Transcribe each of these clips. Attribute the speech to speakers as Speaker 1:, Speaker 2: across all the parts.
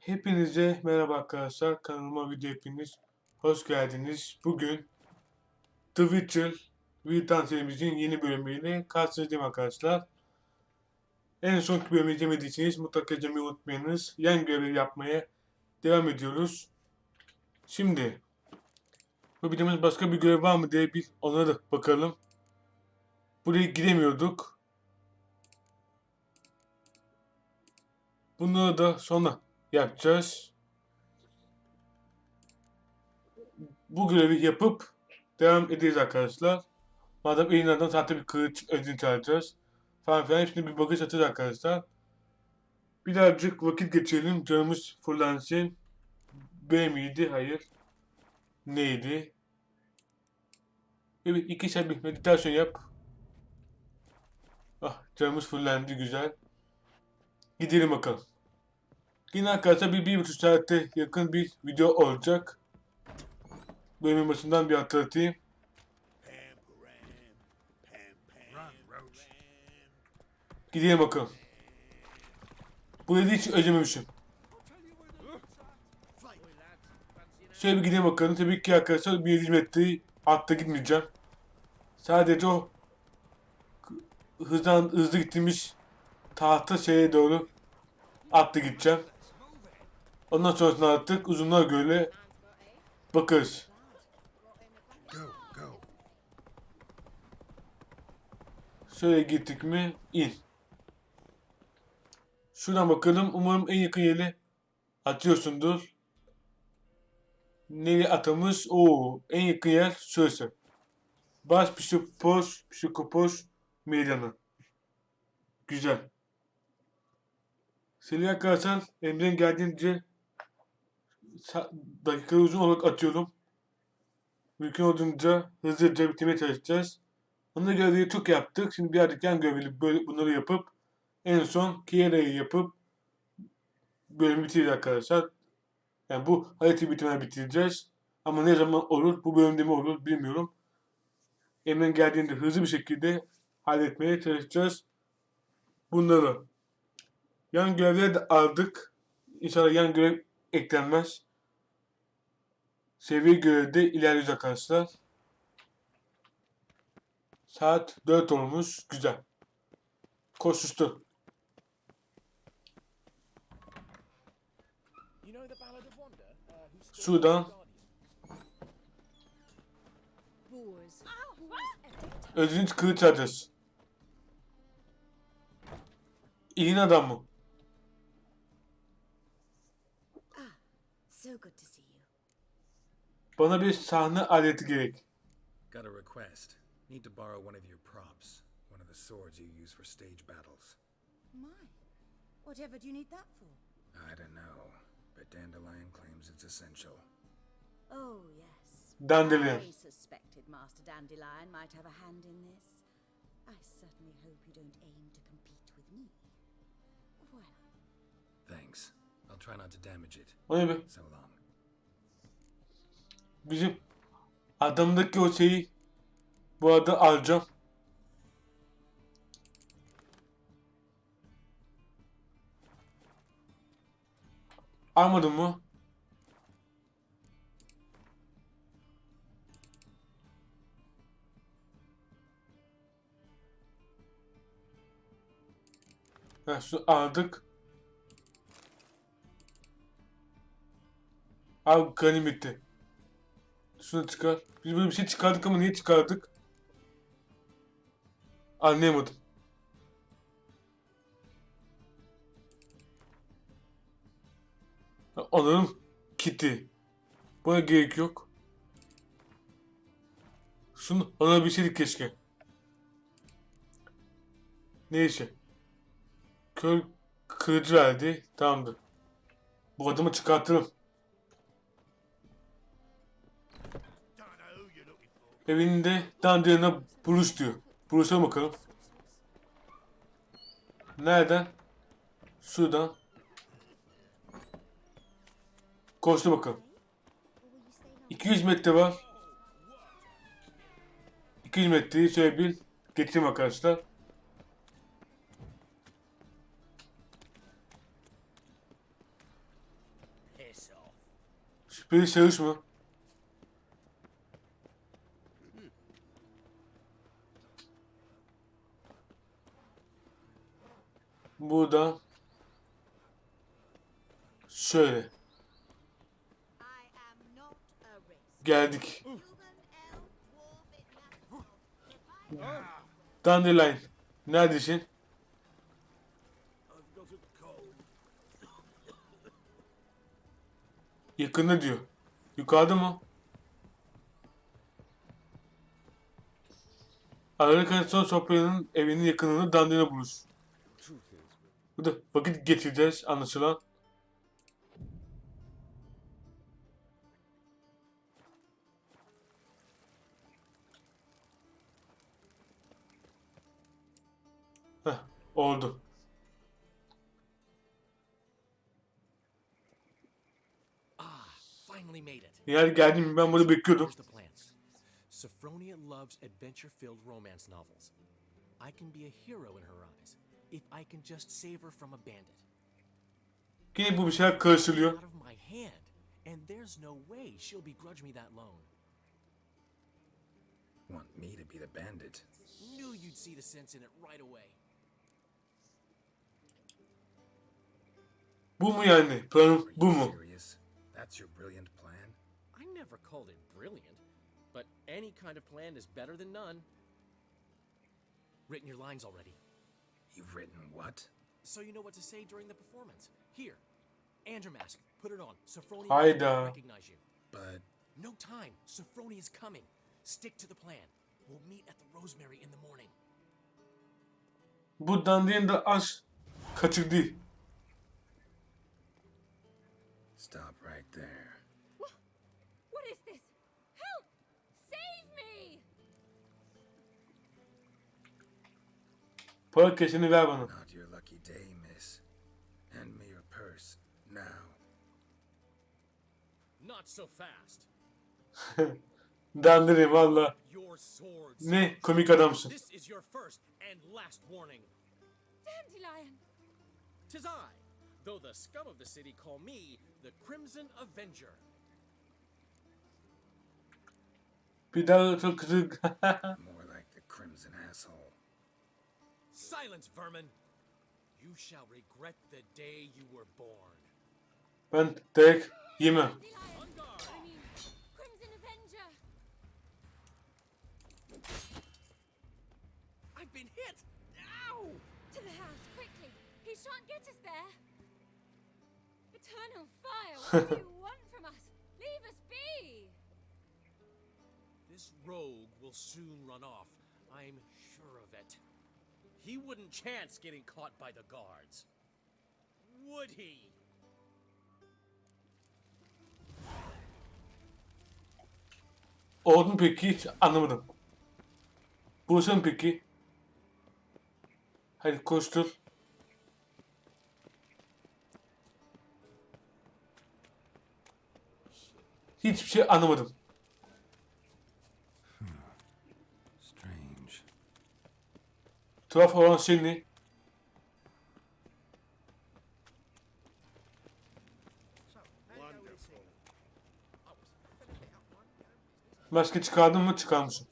Speaker 1: Hepinize merhaba arkadaşlar. Kanalıma hepiniz hoş geldiniz. Bugün The Witcher Wild Hunt serimizin yeni bölümüyle karşınızdayım arkadaşlar. En sonki bölümü izlemediyseniz mutlaka izlemeyi unutmayınız. Yan görevleri yapmaya devam ediyoruz. Şimdi bu videomuz başka bir görev var mı diye bir ona da bakalım. Buraya giremiyorduk. Bunları da sonra yapacağız. Bu görevi yapıp devam edeceğiz arkadaşlar. Madem elinden sahte bir kılıç ödünç alacağız. Falan filan hepsini bir bakış atacağız arkadaşlar. Birazcık vakit geçirelim. Canımız fırlansın. B miydi? Hayır. Neydi? Evet, 2 saat bir meditasyon yap. Ah, canımız fırlandı, güzel. Gidelim bakalım. Yine arkadaşlar bir buçuk saate yakın bir video olacak. Bölümün başından bir hatırlatayım. Gidelim bakalım. Bu dediği hiç özlememişim. Şöyle bir gidelim bakalım. Tabii ki arkadaşlar bir hizmetli atla gitmeyeceğim. Sadece o hızlı gittiğimiz tahta şeye doğru atla gideceğim. Ondan sonrasında artık uzunluğa göre bakarız. Şöyle gittik mi? İn. Şuradan bakalım. Umarım en yakın yeri atıyorsundur. Nereye atamış? Oo, en yakın yer şurası. Baş Psikopos Meydanı. Güzel. Seri arkadaşlar elimden geldiğince dakikaları uzun olarak atıyorum. Mümkün olduğunca hızlıca bitirmeye çalışacağız. Ona göre çok yaptık. Şimdi birazcık yan görevli böyle bunları yapıp en son Kiera'yı yapıp bölümü bitireceğiz arkadaşlar. Yani bu haritayı bitirmeden bitireceğiz. Ama ne zaman olur, bu bölümde mi olur bilmiyorum. Elimden geldiğinde hızlı bir şekilde halletmeye çalışacağız bunları. Yan görevleri de aldık. İnşallah yan görev eklenmez. Seviye görevde ilerliyoruz arkadaşlar. Saat 4 olmuş. Güzel. Koşuştu. Şuradan ödünç kılıç alacağız. İyi adam mı? Bana bir sahne aleti gerek.
Speaker 2: Got a request. Need to borrow one of your props. One of the swords you use for stage battles.
Speaker 3: My, whatever do you need that for?
Speaker 2: I don't know, but Dandelion claims it's essential.
Speaker 3: Oh, yes.
Speaker 1: Dandelion.
Speaker 3: I suspected Master Dandelion might have a hand in this. I certainly hope you don't aim to compete with me. Voilà.
Speaker 2: Thanks. I'll try not to damage it.
Speaker 1: O ne be?
Speaker 2: So long.
Speaker 1: Bizim adamdaki o şeyi bu arada alacağım. Almadın mı? Ha, şu aldık. Al ganimeti. Şunu çıkar. Biz böyle bir şey çıkardık ama niye çıkardık? Anlayamadım. Anladım. Kiti. Buna gerek yok. Şunu alabilseydik keşke. Neyse. Kör kılıcı verdi. Tamamdır. Bu adamı çıkartalım. Evinde Dandelion'la buluş diyor. Buluşalım bakalım. Nereden? Şuradan. Koştu bakalım. 200 metre var. 200 metreyi şöyle bir geçeyim arkadaşlar.
Speaker 4: piss off.
Speaker 1: Şüpheli şahıs mı? Burada şöyle
Speaker 3: I am not a risk.
Speaker 1: geldik.
Speaker 3: Human, elf, dwarf, it matters not.
Speaker 1: Dandelion. Neredesin?
Speaker 4: I've got a cold.
Speaker 1: Yakında diyor. Yukarıda mı? Aralık son Sopra'nın evinin yakınında Dandelion'u bulur.
Speaker 4: Truth is,
Speaker 1: Burada vakit geçireceğiz anlaşılan. Heh, oldu.
Speaker 4: finally made it.
Speaker 1: Eğer geldim ben burada bekliyordum.
Speaker 4: Here's the plan. Sophronia loves adventure-filled romance novels. I can be a hero in her eyes if I can just save her from a bandit.
Speaker 1: Yine bu bir şeyler karıştırılıyor.
Speaker 4: Out of my hand, and there's no way she'll begrudge me that loan.
Speaker 2: Want me to be the bandit?
Speaker 4: Knew you'd see the sense in it right away.
Speaker 1: Bu mu yani? Planım bu mu?
Speaker 2: Serious? That's your brilliant plan?
Speaker 4: I never called it brilliant, but any kind of plan is better than none. Written your lines already,
Speaker 2: You've written what?
Speaker 4: so you know what to say during the performance. Here, and your mask. Put it on. Sophronia
Speaker 1: Hayda.
Speaker 4: will recognize you.
Speaker 2: But
Speaker 4: No time. Sophronia is coming. Stick to the plan. We'll meet at the Rosemary in the morning.
Speaker 1: Bu Dandelion da az kaçık değil.
Speaker 2: stop right there.
Speaker 3: What is this? Help! Save me!
Speaker 1: Para keşini ver bana.
Speaker 2: Not your lucky day, miss. Hand me your purse now.
Speaker 4: Not so fast.
Speaker 1: Dandelion valla.
Speaker 4: Your swords.
Speaker 1: Ne komik adamsın.
Speaker 4: This is your first and last warning.
Speaker 3: Dandelion!
Speaker 4: 'Tis I, though the scum of the city call me the Crimson Avenger.
Speaker 1: Bir daha çok kızık.
Speaker 2: More like the crimson asshole.
Speaker 4: Silence, vermin! You shall regret the day you were born.
Speaker 1: Ben direkt yemem.
Speaker 3: Dandelion!
Speaker 4: On guard!
Speaker 3: I mean, Crimson Avenger!
Speaker 4: I've been hit! Ow!
Speaker 3: To the house, quickly! He shan't get us there! Eternal fire, what do you want from us? Leave us be!
Speaker 4: This rogue will soon run off. I'm sure of it. He wouldn't chance getting caught by the guards. Would he?
Speaker 1: Oldu mu peki? Hiç anlamadım. Burası mı peki? Hadi koştur. Hiçbir şey anlamadım.
Speaker 2: Strange.
Speaker 1: Tuhaf olan şey ne? Maske çıkardın mı? Çıkarmışsın.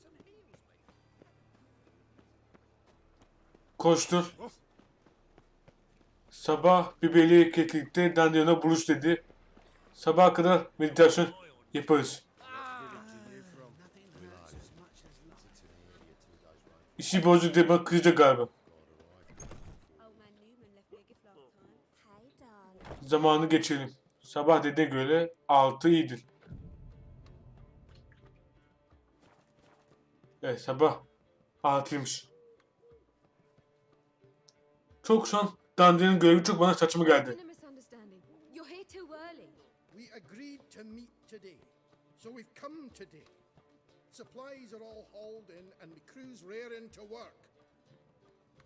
Speaker 1: Koştur. Sabah biberli keklikte Dandelion'a buluş dedi. Sabaha kadar meditasyon yaparız. İşi bozdu diye bana kızacak galiba.
Speaker 3: Old man Newman left me a gift last time. Hey, darling.
Speaker 1: Zamanı geçelim. Sabah dediğine göre 6 iyidir. Evet sabah 6'ymış. Çok şu an Dandelion'un görevi çok bana saçma geldi.
Speaker 3: A misunderstanding. You're here too early.
Speaker 5: We agreed to meet today, so we've come today. Supplies are all hauled in and the crew's raring to work.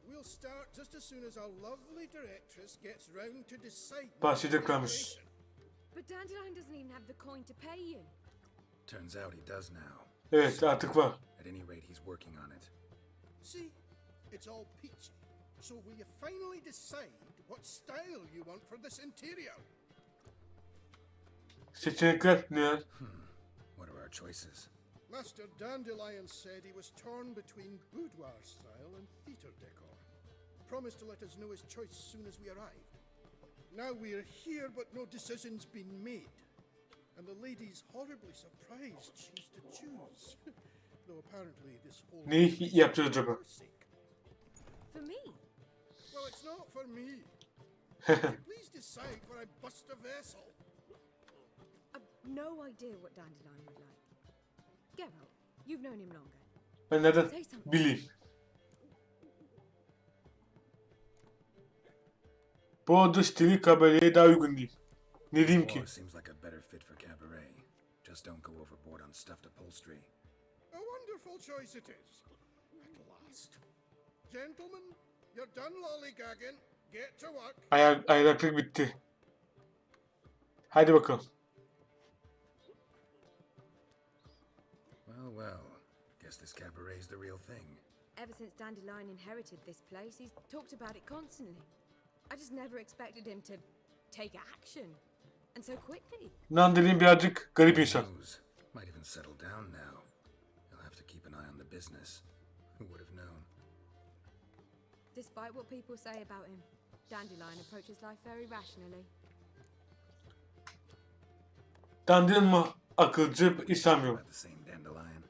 Speaker 5: We'll start just as soon as our lovely directress gets round to decide.
Speaker 1: Başlayacaklarmış.
Speaker 3: But Dandelion doesn't even have the coin to pay you.
Speaker 2: Turns out he does now.
Speaker 1: Evet artık var.
Speaker 2: At any rate, he's working on it.
Speaker 5: See, it's all peachy. So will you finally decide what style you want for this interior?
Speaker 1: Seçenekler neler?
Speaker 2: What are our choices?
Speaker 5: Master Dandelion said he was torn between boudoir style and theatre decor. Promised to let us know his choice as soon as we arrived. Now we're here, but no decision's been made. And the lady's horribly surprised she's to choose. Though apparently this whole
Speaker 1: Neyi yapacağız acaba?
Speaker 5: her sake.
Speaker 3: For me?
Speaker 5: Well, it's not for me. Please decide where I bust a vessel.
Speaker 3: I've no idea what Dandelion would like. Geralt, you've known him longer.
Speaker 1: Ben nereden bileyim? Bu adı stili kabareye daha uygun değil. Ne diyeyim ki?
Speaker 2: War seems like a better fit for cabaret. Just don't go overboard on stuffed upholstery.
Speaker 5: A wonderful choice it is. At last. Gentlemen, you're done lollygagging. Get to work.
Speaker 1: Aylaklık bitti. Hadi bakalım.
Speaker 2: Well. Guess this cabaret's the real thing.
Speaker 3: Ever since Dandelion inherited this place, he's talked about it constantly. I just never expected him to take action. And so quickly.
Speaker 1: Dandelion birazcık garip insan.
Speaker 2: Who knows? Might even settle down now. You'll have to keep an eye on the business. Who would have known?
Speaker 3: Despite what people say about him, Dandelion approaches life very rationally.
Speaker 1: Dandelion mı akılcı istemiyorum.
Speaker 2: About the same Dandelion.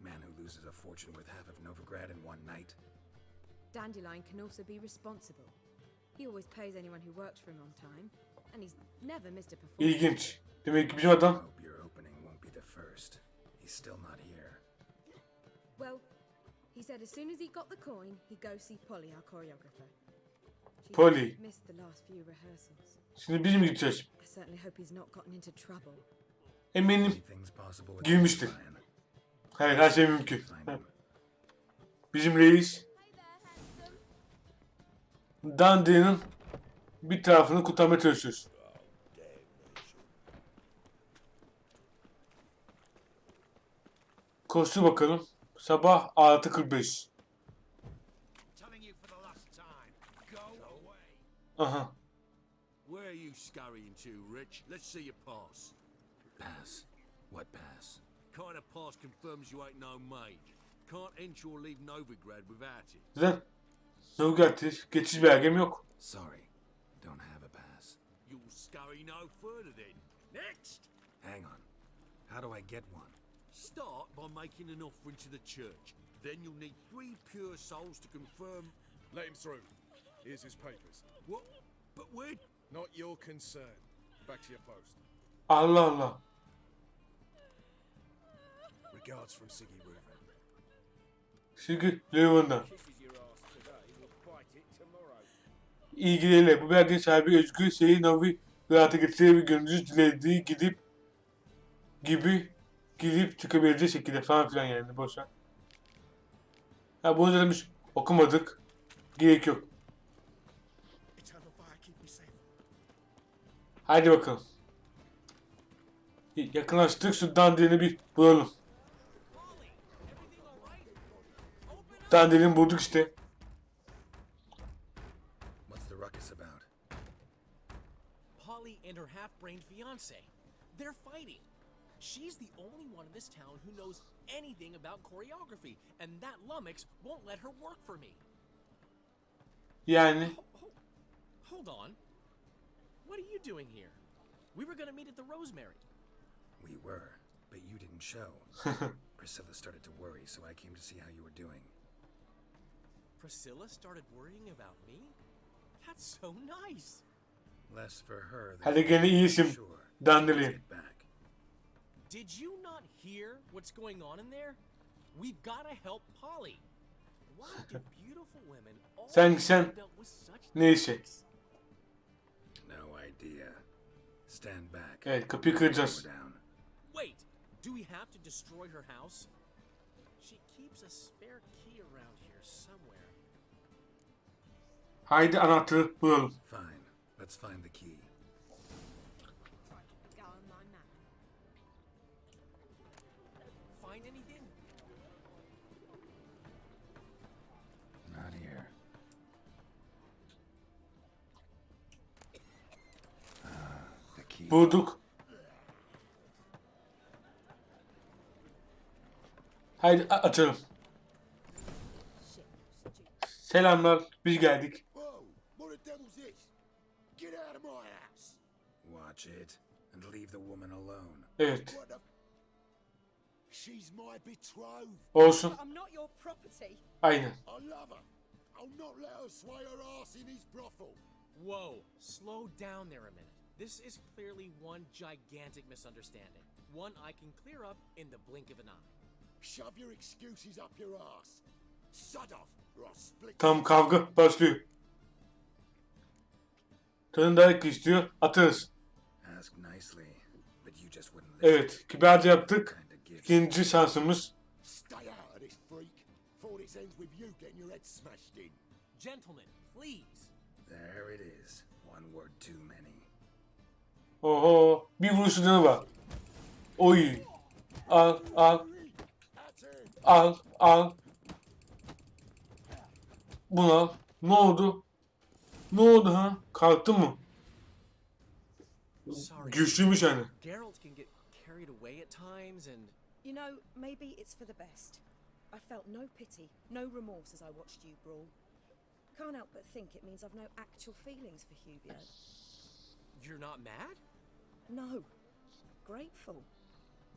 Speaker 2: Man who loses a fortune worth half of Novigrad in one night.
Speaker 3: Dandelion can also be responsible. He always pays anyone who works for him on time, and he's never missed a performance.
Speaker 1: İlginç. Demek ki bizim adam
Speaker 2: Hope your opening won't be the first. He's still not here.
Speaker 3: Well, he said as soon as he got the coin, he'd go see Polly, our choreographer. She's
Speaker 1: Polly.
Speaker 3: missed the last few rehearsals.
Speaker 1: Şimdi biz mi gideceğiz?
Speaker 3: I certainly hope he's not gotten into trouble.
Speaker 1: Eminim
Speaker 2: Anything's possible with
Speaker 1: girmiştir.
Speaker 2: Dandelion.
Speaker 1: Hayır, her şey mümkün.
Speaker 2: Find him.
Speaker 1: Bizim reis Dandelion'un bir tarafını kurtarmaya çalışıyoruz. Koştu bakalım. Sabah 6:45.
Speaker 6: Telling you for the last time, go away.
Speaker 1: Aha.
Speaker 6: Where are you scurrying to, Rich? Let's see your pass.
Speaker 2: Pass. What pass?
Speaker 6: Kind of pass confirms you ain't no mage. Can't enter or leave Novigrad without it.
Speaker 1: Güzel. Novigrad geçiş belgem yok.
Speaker 2: Sorry. Don't have a pass.
Speaker 6: You'll scurry no further then. Next!
Speaker 2: Hang on. How do I get one?
Speaker 6: Start by making an offering to the church. Then you'll need 3 pure souls to confirm...
Speaker 7: Let him through. Here's his papers.
Speaker 6: What? But where...
Speaker 7: Not your concern. Back to your post.
Speaker 1: Allah Allah.
Speaker 7: Regards from Siggy Reuven.
Speaker 1: Şimdi Leon'dan.
Speaker 7: Kisses your ass today, will bite it tomorrow.
Speaker 1: İlgileriyle bu belgenin sahibi Özgür Seri Novigrad'a getirebileceği gönüllü dilediği gidip çıkabileceği şekilde falan filan yani boşver. Ha bunu demiş okumadık. Gerek yok.
Speaker 7: Eternal fire keep me safe.
Speaker 1: Haydi bakalım. Yakınlaştık, şu Dandelion'u bir bulalım. Dandelion'u bulduk işte.
Speaker 2: What's the ruckus about?
Speaker 4: Polly and her half-brained fiance. They're fighting. She's the only one in this town who knows anything about choreography, and that lummox won't let her work for me.
Speaker 1: Yani
Speaker 4: Hold on. What are you doing here? We were gonna meet at the Rosemary.
Speaker 2: We were, but you didn't show. Priscilla started to worry, so I came to see how you were doing.
Speaker 4: Priscilla started worrying about me? That's so nice.
Speaker 2: Less for her than
Speaker 1: hadi gene iyisin
Speaker 2: sure.
Speaker 1: Dandelion.
Speaker 2: Get back.
Speaker 4: Did you not hear what's going on in there? We've gotta help Polly. Why do beautiful women
Speaker 1: Sen
Speaker 4: always end up with such
Speaker 1: neyse.
Speaker 4: dicks?
Speaker 2: No idea. Stand back.
Speaker 1: Evet, kapıyı kıracağız.
Speaker 2: We're down.
Speaker 4: Wait, do we have to destroy her house? She keeps a spare key around here somewhere.
Speaker 1: Haydi anahtarı bulalım.
Speaker 2: Fine. Let's find the key.
Speaker 3: Go on my map.
Speaker 4: Find anything?
Speaker 2: Not here. The key.
Speaker 1: Bulduk. Haydi açalım. Selamlar, biz geldik.
Speaker 6: Whoa! What the devil's this? Get out of my house!
Speaker 2: Watch it and leave the woman alone.
Speaker 1: Evet,
Speaker 6: What the? She's my betrothed.
Speaker 1: olsun.
Speaker 3: But I'm not your property.
Speaker 1: Aynen.
Speaker 6: I love her. I'll not let her sway her ass in his brothel.
Speaker 4: Whoa, slow down there a minute. This is clearly one gigantic misunderstanding. One I can clear up in the blink of an eye.
Speaker 6: Shove your excuses up your ass. Sod off, or I'll split.
Speaker 1: Tam kavga başlıyor. Tadında istiyor, atarız.
Speaker 2: Ask nicely, but you just wouldn't listen.
Speaker 1: Evet, kibarca yaptık.
Speaker 2: Kinda gives.
Speaker 1: İkinci şansımız.
Speaker 6: Stay out of this, freak. Before this ends with you getting your head smashed in.
Speaker 4: Gentlemen, please.
Speaker 2: There it is. One word too many.
Speaker 1: Oho, bir vuruş canı var. Oy. Al, al, al, al. Bunu al. Ne oldu? Ne oldu ha? Kalktı mı?
Speaker 4: Sorry.
Speaker 1: Güçlüymüş yani.
Speaker 4: Geralt can get carried away at times and
Speaker 3: You know, maybe it's for the best. I felt no pity, no remorse as I watched you brawl. Can't help but think it means I've no actual feelings for Hubio.
Speaker 4: you're not mad?
Speaker 3: No. Grateful.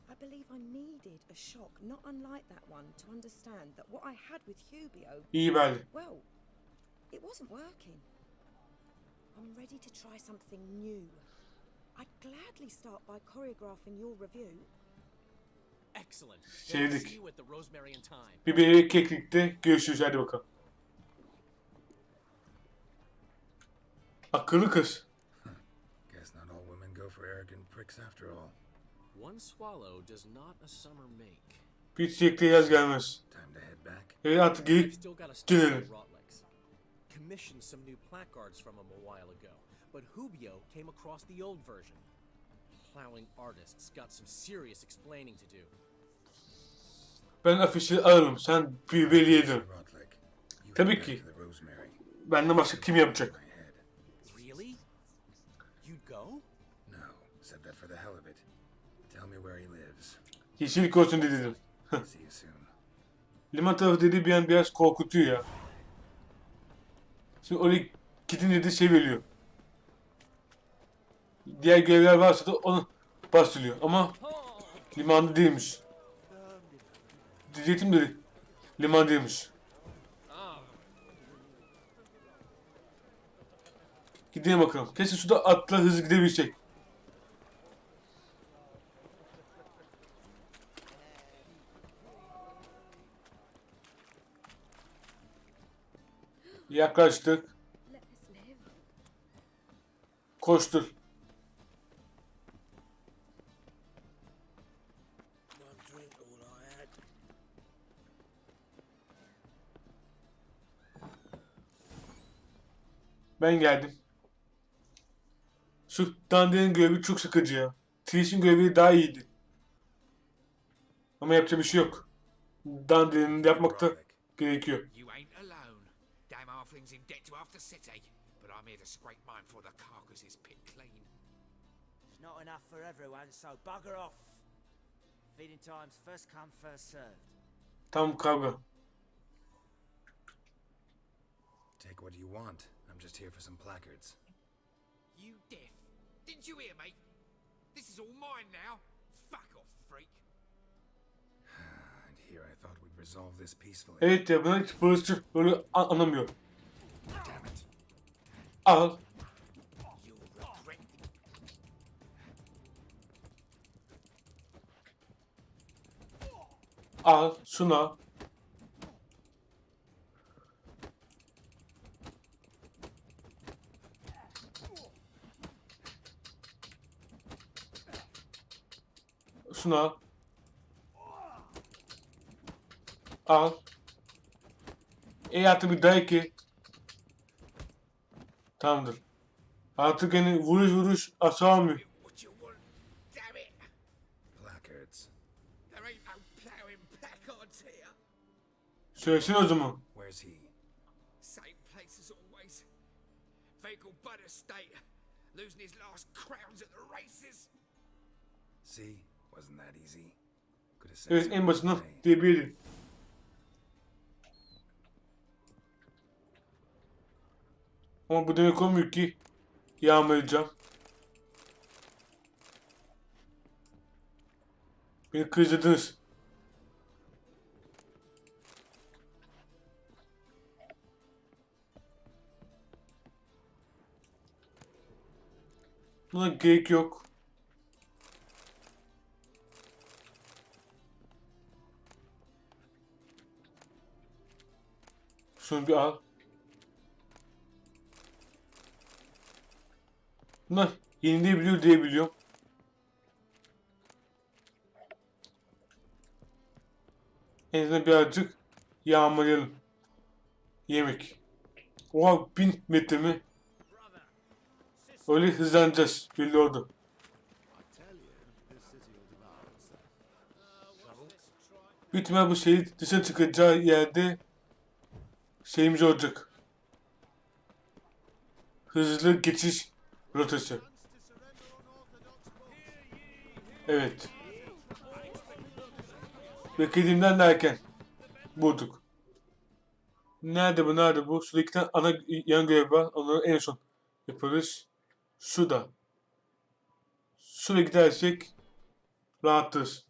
Speaker 3: I believe I needed a shock not unlike that one to understand that what I had with Hubio,
Speaker 1: İyi belli.
Speaker 3: well, it wasn't working. I'm ready to try something new. I'd gladly start by choreographing your review.
Speaker 4: Excellent. Then I'll
Speaker 1: Sevdik.
Speaker 4: see you at the Rosemary and Thyme.
Speaker 1: Biberi keklikte görüşürüz, hadi bakalım. Akıllı kız.
Speaker 2: Guess not all women go for arrogant pricks after all.
Speaker 4: One swallow does not a summer make.
Speaker 1: Bir çiçekte yaz gelmez.
Speaker 2: Time to head back.
Speaker 1: Evet, artık
Speaker 4: I've
Speaker 1: geri
Speaker 4: still got to stop by
Speaker 1: dönelim.
Speaker 4: Rotlick's. Commissioned some new placards from him a while ago, but Hubio came across the old version. Plowing artists got some serious explaining to do.
Speaker 1: Ben afişi alırım, sen biberiye dön.
Speaker 2: Rotlick, you
Speaker 1: Tabii
Speaker 2: head back
Speaker 1: ki.
Speaker 2: to the Rosemary.
Speaker 1: Benden başka kim yapacak?
Speaker 2: My head.
Speaker 4: Really? You'd go?
Speaker 2: No, said that for the hell of it. Tell me where he lives.
Speaker 1: Yeşillik olsun dedim.
Speaker 2: See you soon.
Speaker 1: Liman tarafı dediği bir an biraz korkutuyor ya. Şimdi oraya gidince de şey veriyor. Diğer görevler varsa da onu bastırıyor ama limanda değilmiş. Diyecektim dedi. Liman değilmiş. Gidelim bakalım. Keşke suda atla hızlı gidebilsek. Yaklaştık.
Speaker 3: Let us live.
Speaker 1: Koştur.
Speaker 6: One drink all I had.
Speaker 1: Ben geldim. Şu Dandy'nin görevi çok sıkıcı ya. Trish'in görevi daha iyiydi. Ama yapacak bir şey yok. Dandy'nin yapmakta
Speaker 2: Rotlick.
Speaker 1: gerekiyor.
Speaker 8: You ain't alone. Damn halfling's in debt to half the city. But I'm here to scrape mine before the carcass is picked clean.
Speaker 9: It's not enough for everyone, so bugger off. Feeding time's first come, first served.
Speaker 1: Tam kavga.
Speaker 2: Take what you want. I'm just here for some placards.
Speaker 8: You deaf. Didn't you hear me? This is all mine now. Fuck off, freak.
Speaker 2: And here I thought we'd resolve this peacefully.
Speaker 1: Evet ya, ben hiç barışçı böyle anlamıyorum.
Speaker 2: Damn it.
Speaker 1: Al.
Speaker 8: You'll regret it.
Speaker 1: Al. Şuna. Şuna. Al. Artık bir dayak ye. Tamamdır. Artık yani vuruş aşağı almıyor.
Speaker 8: What you want? Damn it.
Speaker 2: Placards.
Speaker 8: There ain't no ploughing placards here.
Speaker 1: Söylesene o zaman.
Speaker 2: Where's he?
Speaker 8: Same place as always. Vehicle bud estate. Losing his last crowns at the races.
Speaker 2: See? Wasn't that easy? Could have
Speaker 1: Evet, en başından diyebilirim. Ama bu demek olmuyor ki yağmalayacağım. Beni kızdırdınız. Buna gerek yok. Şunu bir al. Bunlar yenilebiliyor diye biliyorum. En azından birazcık yağmalayalım. Yemek. Oha, 1000 metre mi? Öyle hızlanacağız. Belli oldu. Büyük ihtimal bu şehir dışarı çıkacağı yerde şeyimiz olacak. Hızlı geçiş rotası. Evet. Beklediğimden de erken bulduk. Nerede bu? Nerede bu? Şurada 2 tane ana yan görev var. Onları en son yaparız. Şurada. Şuraya gidersek rahatız.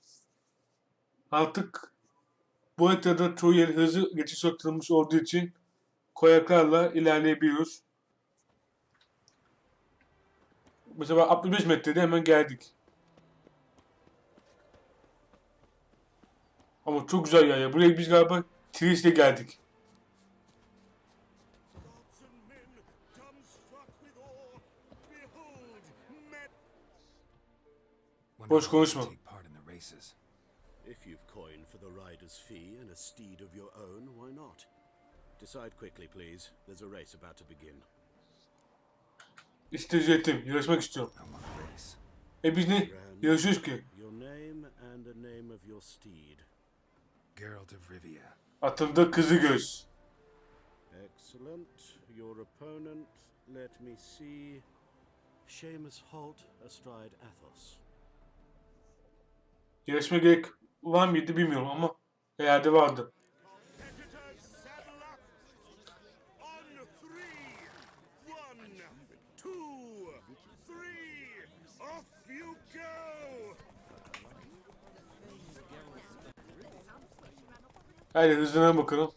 Speaker 1: Artık bu haritada çoğu yer hızlı geçiş yaptırılmış olduğu için koyaklarla ilerleyebiliyoruz. Mesela 65 metrede hemen geldik. Ama çok güzel yer ya. Buraya biz galiba Tris'le geldik. Boş konuşma.
Speaker 6: If you've coin for the rider's fee and a steed of your own, why not? Decide quickly, please. There's a race about to begin.
Speaker 1: İsteyecektim. Yarışmak istiyorum. Biz ne? Yarışıyoruz ki.
Speaker 6: Your name and the name of your steed.
Speaker 2: Geralt of Rivia.
Speaker 1: Atımda kızı göz.
Speaker 6: Excellent. Your opponent, let me see. Seamus Holt astride Athos.
Speaker 1: Yarışma gerek var mıydı bilmiyorum ama herhalde vardı. Hadi hızına bakalım.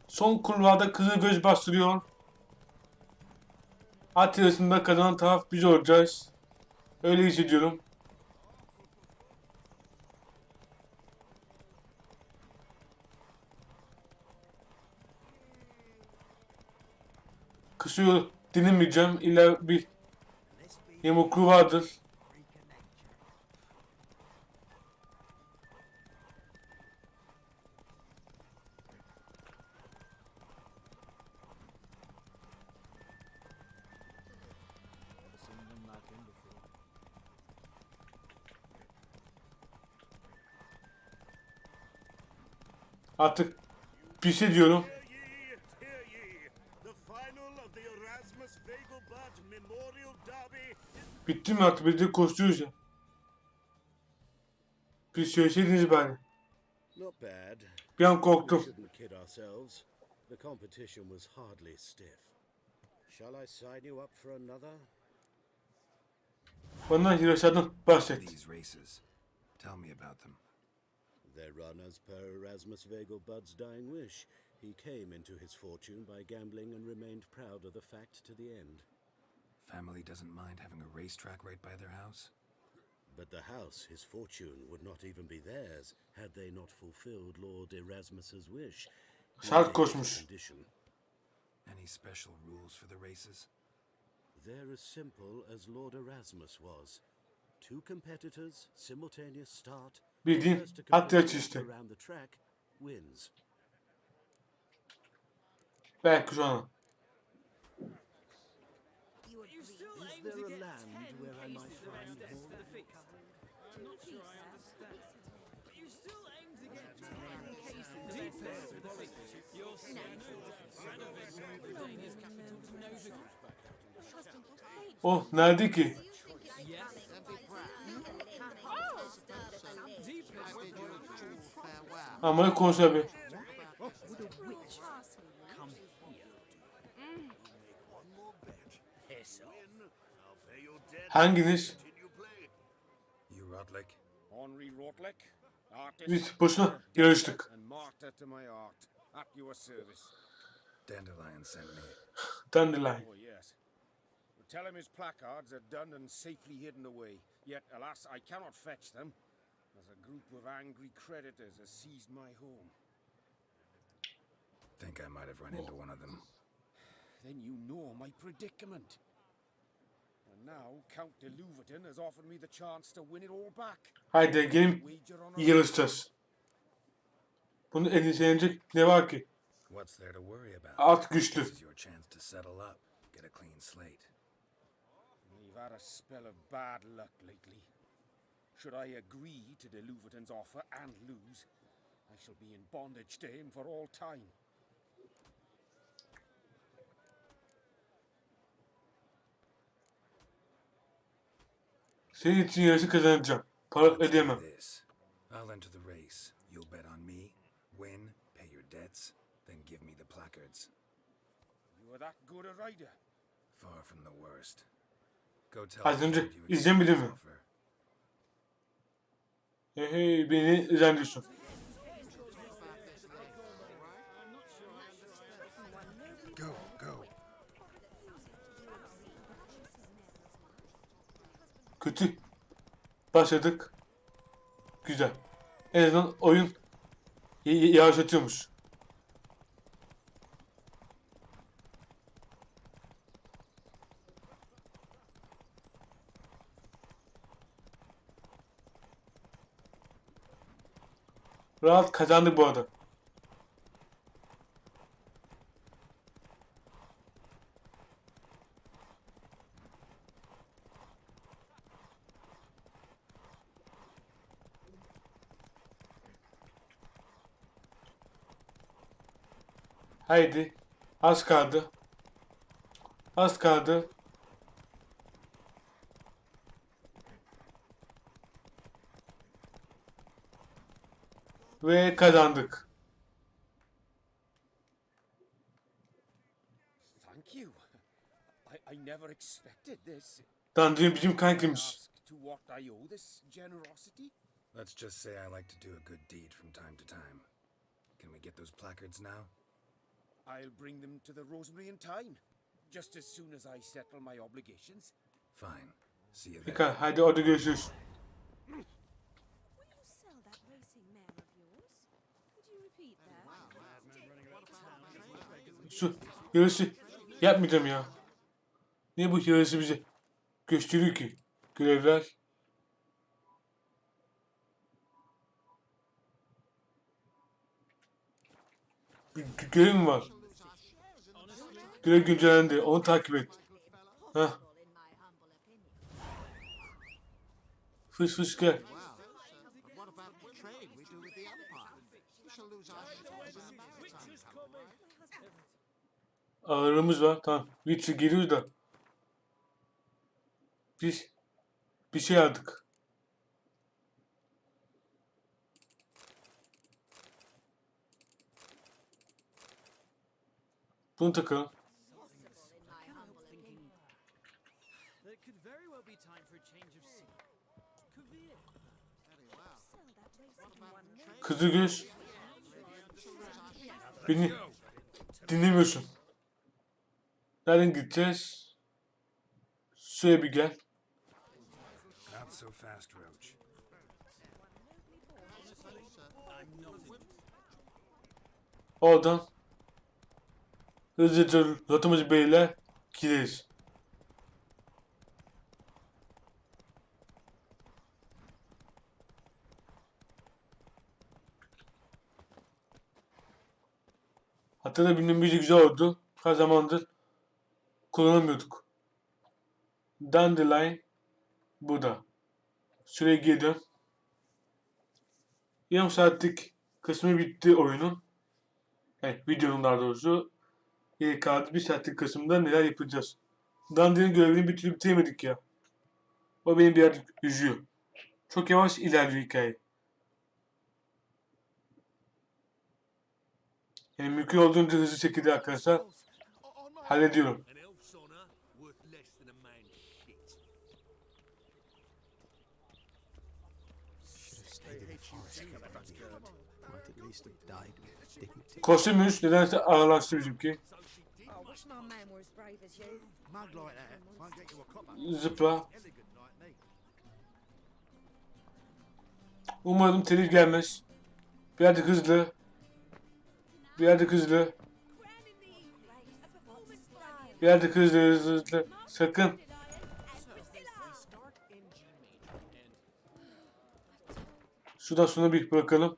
Speaker 1: Son kulvarda kızı göz bastırıyor. At yarışında kazanan taraf biz olacağız. Öyle hissediyorum. Kısıyor dinlemeyeceğim. İlla bir yamukluğu vardır. Artık pis ediyorum. Bitti mi artık? Biz de koşuyoruz ya. Biz söyleseydiniz bari.
Speaker 6: Not bad.
Speaker 1: Bir an
Speaker 6: We
Speaker 1: korktum.
Speaker 6: shouldn't kid ourselves. The competition was hardly stiff. Shall I sign you up for another?
Speaker 1: Bana yarışlardan bahset.
Speaker 2: These races. Tell me about them.
Speaker 6: They run as per Erasmus Vegelbud's dying wish. He came into his fortune by gambling and remained proud of the fact to the end.
Speaker 2: Family doesn't mind having a racetrack right by their house?
Speaker 6: But the house, his fortune, would not even be theirs had they not fulfilled Lord Erasmus's wish. He
Speaker 1: Şart
Speaker 6: made it a
Speaker 1: koşmuş.
Speaker 6: condition.
Speaker 2: Any special rules for the races?
Speaker 6: They're as simple as Lord Erasmus was. Two competitors, simultaneous start.
Speaker 1: Bildiğin
Speaker 6: First to
Speaker 1: at
Speaker 6: complete
Speaker 1: yarışı
Speaker 6: the
Speaker 1: işte.
Speaker 6: lap around the track wins.
Speaker 1: Belki şu an.
Speaker 6: Is there a land where I might find more?
Speaker 1: Oh, nerede ki? Ama konuşa bir. Hanginiz?
Speaker 2: You Rodlick?
Speaker 7: Henry Rotlick, artist,
Speaker 1: Biz boşuna yarıştık.
Speaker 7: and martyr to my art. At your service.
Speaker 2: Dandelion sent me.
Speaker 1: Dandelion.
Speaker 7: Oh, yes. Tell him his placards are done and safely hidden away. Yet, alas, I cannot fetch them, as a group of angry creditors has seized my home.
Speaker 2: Think I might have run into one of them.
Speaker 7: Then you know my predicament. And now Count de Louverton has offered me the chance to win it all back.
Speaker 1: Haydi gelin
Speaker 7: Wager on a
Speaker 1: yarışacağız. Bunun endişelenecek ne var ki?
Speaker 2: What's there to worry about?
Speaker 1: At güçlü.
Speaker 2: This is your chance to settle up, get a clean slate.
Speaker 7: We've had a spell of bad luck lately. Should I agree to de Louverton's offer and lose, I shall be in bondage to him for all time.
Speaker 1: Senin için yarışı kazanacağım. Para
Speaker 2: Let's do
Speaker 1: ödeyemem.
Speaker 2: this. I'll enter the race. You'll bet on me, win, pay your debts, then give me the placards.
Speaker 7: You are that good a rider.
Speaker 2: Far from the worst. Go tell
Speaker 1: Az
Speaker 2: the
Speaker 1: önce
Speaker 2: kid you
Speaker 1: izlemedin
Speaker 2: accept
Speaker 1: mi?
Speaker 2: his offer.
Speaker 1: Hey, beni izlendiriyorsun.
Speaker 2: Go, go.
Speaker 1: Kötü. Başladık. Güzel. En azından oyun yavaşlatıyormuş. Rahat kazandık bu arada. Haydi. Az kaldı. Az kaldı. Ve kazandık.
Speaker 7: Thank you. I never expected this.
Speaker 1: Dandelion bizim kankimiz.
Speaker 7: Ask to what I owe this generosity?
Speaker 2: Let's just say I like to do a good deed from time to time. Can we get those placards now?
Speaker 7: I'll bring them to the Rosemary in time, just as soon as I settle my obligations.
Speaker 2: Fine. See you there.
Speaker 1: Pekala, haydi orada görüşürüz.
Speaker 3: Will you sell that racing mare of yours? Could you repeat that?
Speaker 1: Şu yarışı yapmayacağım ya. Niye bu yarışı bize gösteriyor ki? Görevler. Bir görev mi var? Görev güncellendi. Onu takip et. Heh. Fış fış gel.
Speaker 10: What about the trade we do with the Empire? We shall lose our ships in the maritime company, right?
Speaker 1: Ağırlığımız var. Tamam. Witcher geliyor da. Biz bir şey aldık. Bunu takalım.
Speaker 9: There could very well be time for a change of scene. Kavir.
Speaker 1: Kızılgöz. Beni dinlemiyorsun. Nereden gideceğiz? Şuraya bir gel.
Speaker 2: Not so fast, Roach.
Speaker 1: Oradan hızlıca rotumuzu belirle gideriz. Hatırlayabildiğim müzik güzel oldu. Kaç zamandır kullanamıyorduk. Dandelion burada. Şuraya girdim. Yarım saatlik kısmı bitti oyunun. Evet, videonun daha doğrusu. Geri kaldı bir saatlik kısımda neler yapacağız. Dandy'nin görevini bir türlü bitiremedik ya. O beni birazcık üzüyor. Çok yavaş ilerliyor hikaye. Yani mümkün olduğunca hızlı şekilde arkadaşlar hallediyorum.
Speaker 8: An elf's honor worth less than a man's shit.
Speaker 1: Kostümümüz nedense ağırlaştı bizimki.
Speaker 3: Oh, wish my man were as brave as you.
Speaker 10: Mug like that won't get you a copper.
Speaker 1: Zıpla.
Speaker 10: Elegant like me.
Speaker 1: Umarım telif gelmez. Birazcık hızlı. Birazcık hızlı. Birazcık hızlı hızlı hızlı. Sakın.
Speaker 4: We start in G major and
Speaker 1: Şuradan sonra bir bırakalım.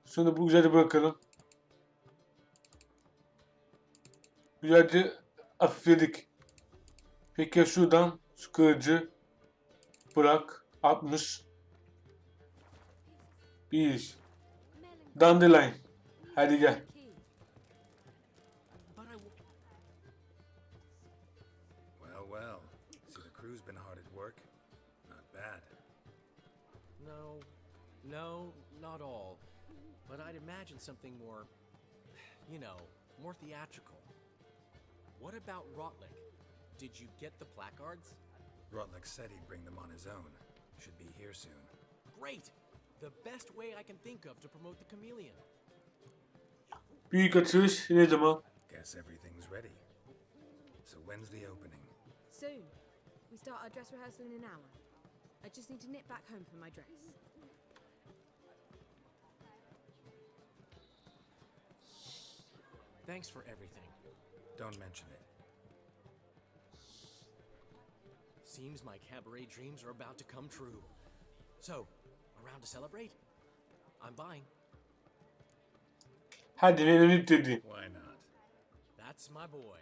Speaker 1: Sonra bu güzelce bırakalım. Güzelce hafifledik. Peki ya şuradan şu kılıcı bırak. 60. Bir. Dandelion. Hadi gel.
Speaker 4: but I w-
Speaker 2: Well, well. See, the crew's been hard at work. Not bad.
Speaker 4: no, not all. But I'd imagine something more, you know, more theatrical. What about Rotlick? Did you get the placards?
Speaker 2: Rotlick said he'd bring them on his own. Should be here soon.
Speaker 4: Great! The best way I can think of to promote the chameleon.
Speaker 1: Büyük açılış ne zaman?
Speaker 2: Guess everything's ready. So when's the opening?
Speaker 11: Soon. We start our dress rehearsal in an hour. I just need to nip back home for my dress.
Speaker 4: Thanks for everything.
Speaker 2: Don't mention it.
Speaker 4: Seems my cabaret dreams are about to come true. So, around to celebrate? I'm buying.
Speaker 1: Hadi memnuniyet dedi.
Speaker 2: Why not?
Speaker 4: That's my boy.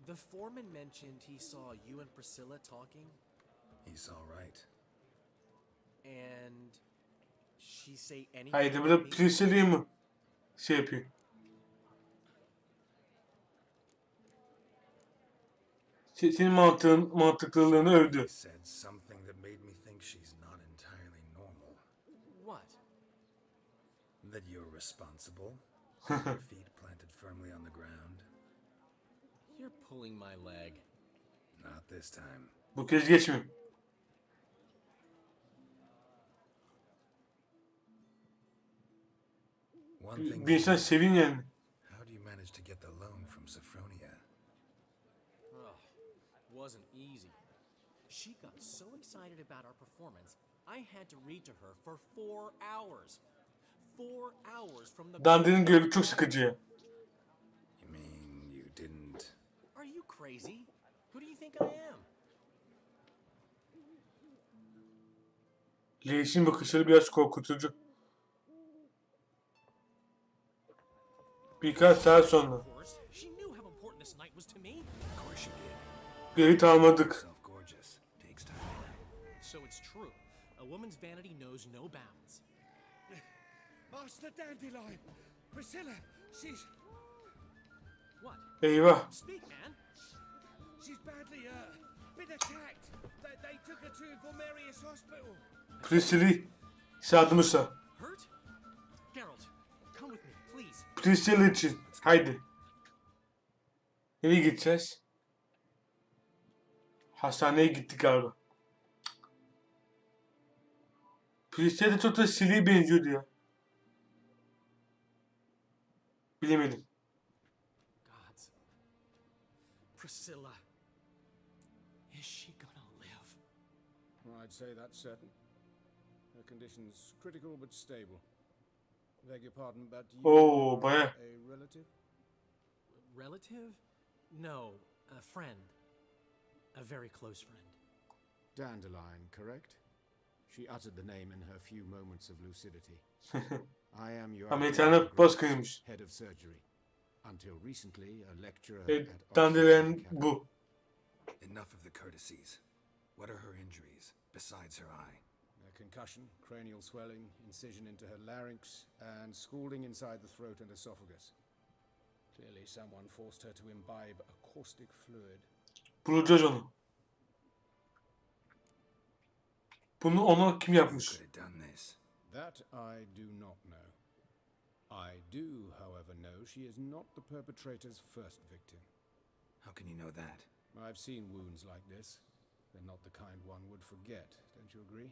Speaker 4: The foreman mentioned he saw you and Priscilla talking,
Speaker 2: He's all right.
Speaker 4: and she say anything
Speaker 1: Haydi
Speaker 4: about
Speaker 1: burada
Speaker 4: me?
Speaker 1: Priscilla'yı mı şey yapıyor? Senin mantıklılığını övdü.
Speaker 2: He said something that made me think she's not entirely normal.
Speaker 4: What?
Speaker 2: That you're responsible. Your feet planted firmly on the ground.
Speaker 4: You're pulling my leg.
Speaker 2: Not this time.
Speaker 1: Bu kez geçmiyor.
Speaker 2: One thing.
Speaker 1: Bir insan sevin yani.
Speaker 2: How do you manage to get the loan from Sophronia?
Speaker 4: Ugh, wasn't easy. She got so excited about our performance, I had to read to her for 4 hours. 4 hours from the...
Speaker 1: Dandi'nin görevi çok sıkıcı ya.
Speaker 2: You mean you didn't?
Speaker 4: Are you crazy? Who do you think I am?
Speaker 1: Leş'in bakışları biraz korkutucu. Birkaç saat sonra.
Speaker 4: Of course, she knew how important this night was to me.
Speaker 2: Of course you did.
Speaker 1: Görevi tamamladık.
Speaker 2: Self-gorgeous. Takes time.
Speaker 4: So it's true. A woman's vanity knows no bounds.
Speaker 7: Master Dandelion! Priscilla, she's
Speaker 4: What?
Speaker 1: Eyvah.
Speaker 4: Speak, man.
Speaker 7: she's badly been attacked. They took her to Valmerius Hospital.
Speaker 1: Priscilla'yı sağdımızsa.
Speaker 4: Hurt? Geralt, come with me, please.
Speaker 1: Priscilla için. Haydi. Nereye gideceğiz? Hastaneye gittik galiba. Priscilla da çok da Siri'ye benziyordu ya. Bilemedim.
Speaker 4: Gods. Priscilla. Is she gonna live?
Speaker 7: I'd say that's certain. Her condition's critical but stable. Beg your pardon, but you
Speaker 1: Oo,
Speaker 7: are
Speaker 1: baya.
Speaker 7: a relative?
Speaker 4: Relative? No, a friend. A very close friend.
Speaker 7: Dandelion, correct? She uttered the name in her few moments of lucidity. I am your
Speaker 1: Ameliyathanede boz kıymış.
Speaker 7: head of surgery. Until recently, a lecturer at
Speaker 1: Dandelion
Speaker 7: Oxford Academy.
Speaker 1: bu.
Speaker 2: Enough of the courtesies. What are her injuries, besides her eye?
Speaker 7: A concussion, cranial swelling, incision into her larynx, and scalding inside the throat and esophagus. Clearly someone forced her to imbibe a caustic fluid.
Speaker 1: Bulacağız onu. Bunu ona kim yapmış?
Speaker 7: That I do not know. I do, however, know she is not the perpetrator's first victim.
Speaker 2: How can you know that?
Speaker 7: I've seen wounds like this. They're not the kind one would forget, don't you agree?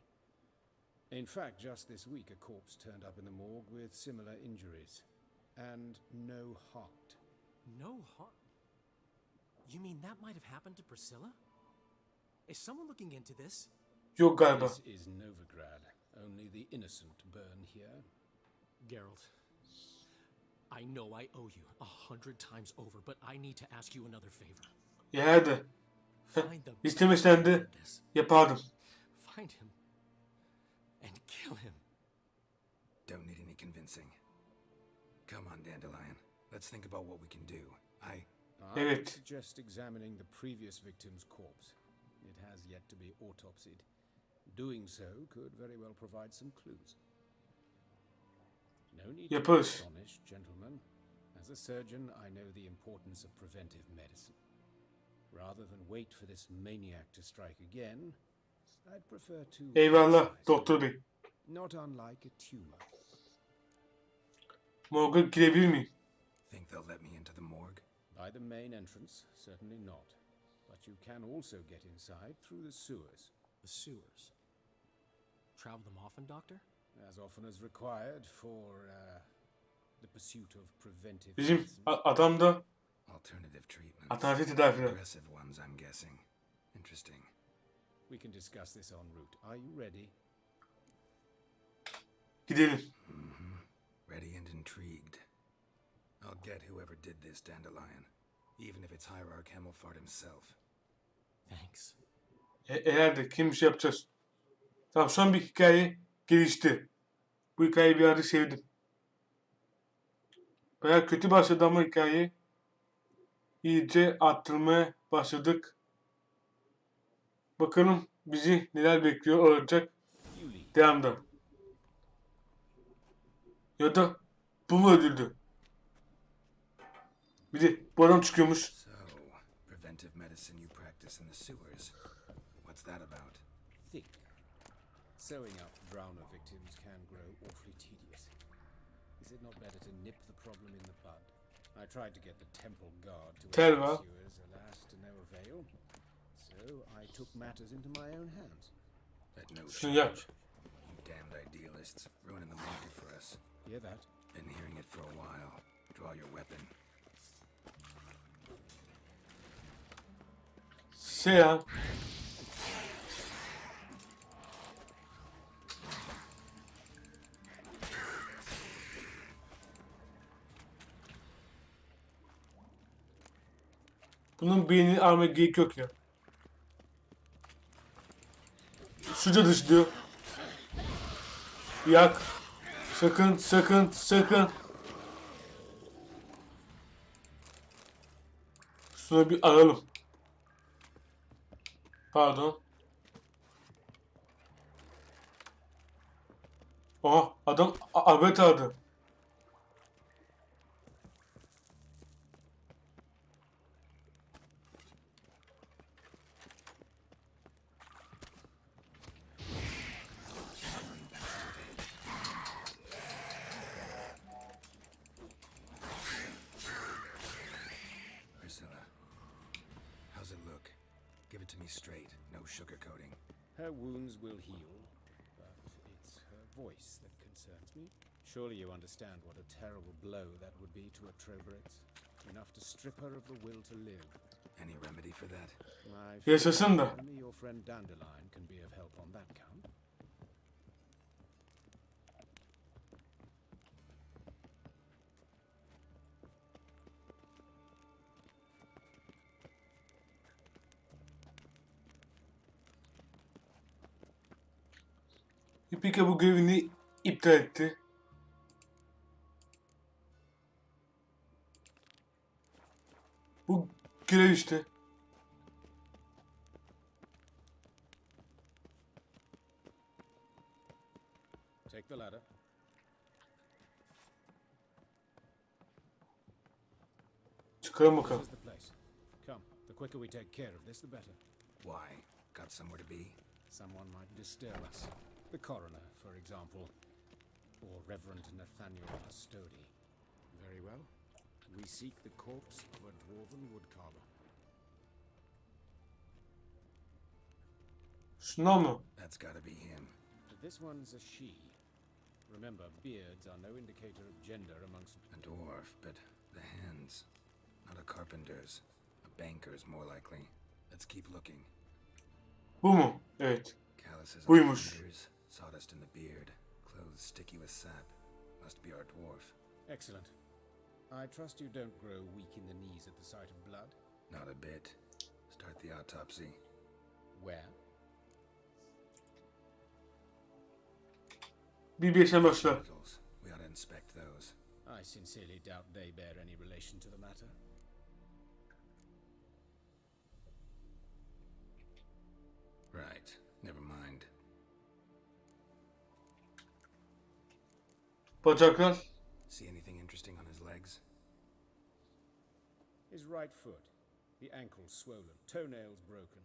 Speaker 7: In fact, just this week, a corpse turned up in the morgue with similar injuries. And no heart.
Speaker 4: No heart? You mean that might have happened to Priscilla? Is someone looking into this?
Speaker 1: Yok galiba.
Speaker 7: This is Novigrad. Only the innocent burn here.
Speaker 4: Geralt, I know I owe you 100 times over, but I need to ask you another favor.
Speaker 1: Ya hadi.
Speaker 4: Find the
Speaker 1: İstemesen de yapardım.
Speaker 4: Find him and kill him.
Speaker 2: Don't need any convincing. Come on, Dandelion. Let's think about what we can do. I
Speaker 7: would suggest examining the previous victim's corpse. It has yet to be autopsied. Doing so could very well provide some clues. No need to be astonished, gentlemen. As a surgeon, I know the importance of preventive medicine. Rather than wait for this maniac to strike again, I'd prefer to...
Speaker 1: Eyvallah doktor bey.
Speaker 7: Not unlike a tumor.
Speaker 1: Morga girebilir miyim?
Speaker 2: Think they'll let me into the morgue?
Speaker 7: By the main entrance, certainly not. But you can also get inside through the sewers.
Speaker 4: The sewers? Travel them often, Doctor?
Speaker 7: As often as required for the pursuit of preventive
Speaker 1: Bizim
Speaker 7: medicine.
Speaker 1: adam da
Speaker 2: Alternative treatments.
Speaker 1: alternatif tedaviler.
Speaker 2: Aggressive ones, I'm guessing. Interesting.
Speaker 7: We can discuss this en route. Are you ready?
Speaker 1: Gidelim.
Speaker 2: Ready and intrigued. I'll get whoever did this, Dandelion. Even if it's Hierarch Hemmelfart himself.
Speaker 4: Thanks.
Speaker 1: Eğer de kim bir şey yapacağız. Tamam şu an bir hikaye gelişti. Bu hikayeyi bir yerde sevdim. Bayağı kötü başladı ama hikaye iyice arttırmaya başladık. Bakalım bizi neler bekliyor olacak devamda. Ya da bu mu öldürdü? Bir de bu adam çıkıyormuş.
Speaker 2: So, preventive medicine you practice in the sewers. What's that about?
Speaker 7: Think. Sewing up Browner victims can grow awfully tedious. Is it not better to nip the problem in the bud? I tried to get the temple guard to
Speaker 1: Tel
Speaker 7: enter the
Speaker 1: var.
Speaker 7: sewers, alas, to no avail. So I took matters into my own hands.
Speaker 2: At no
Speaker 1: Şunu
Speaker 2: charge.
Speaker 1: yap.
Speaker 2: You damned idealists, ruining the market for us.
Speaker 7: Hear that?
Speaker 2: Been hearing it for a while. Draw your weapon.
Speaker 1: Selam. Bunun beynini almaya gerek yok ya. Suca dışlıyor. Yak. Sakın, sakın, sakın. Şuna bir aralım. Pardon. Aha adam Albert aradı.
Speaker 2: Priscilla, how's it look? Give it to me straight, no sugarcoating.
Speaker 7: Her wounds will heal, but it's her voice that concerns me. Surely you understand what a terrible blow that would be to a Trobritz. Enough to strip her of the will to live.
Speaker 2: Any remedy for that?
Speaker 7: I fear
Speaker 1: Yaşasın da.
Speaker 7: only your friend Dandelion can be of help on that count.
Speaker 1: İpike bu görevini iptal etti. Bu görev işte.
Speaker 7: the ladder.
Speaker 1: Çıkalım
Speaker 7: This
Speaker 1: bakalım.
Speaker 7: is the place. Come, the quicker we take care of this, the better.
Speaker 2: Why? Got somewhere to be?
Speaker 7: Someone might disturb us. The coroner, for example. Or Reverend Nathaniel Custody. Very well. We seek the corpse of a dwarven woodcarver.
Speaker 1: Şuna mı?
Speaker 2: That's gotta be him.
Speaker 7: This one's a she. Remember, beards are no indicator of gender amongst...
Speaker 2: A dwarf, but the hands. Not a carpenter's. A banker's more likely. Let's keep looking.
Speaker 1: Bu mu? Evet.
Speaker 2: Calluses on the
Speaker 1: Buymuş.
Speaker 2: fingers, sawdust in the beard, clothes sticky with sap. Must be our dwarf.
Speaker 7: Excellent. I trust you don't grow weak in the knees at the sight of blood.
Speaker 2: Not a bit. Start the autopsy.
Speaker 7: Where?
Speaker 1: Bir beşe başla.
Speaker 2: Vitals. We ought to inspect those.
Speaker 7: I sincerely doubt they bear any relation to the matter.
Speaker 2: Right. Never mind.
Speaker 1: Bacaklar.
Speaker 2: See anything interesting on his legs?
Speaker 7: His right foot. The ankle swollen, toenails broken.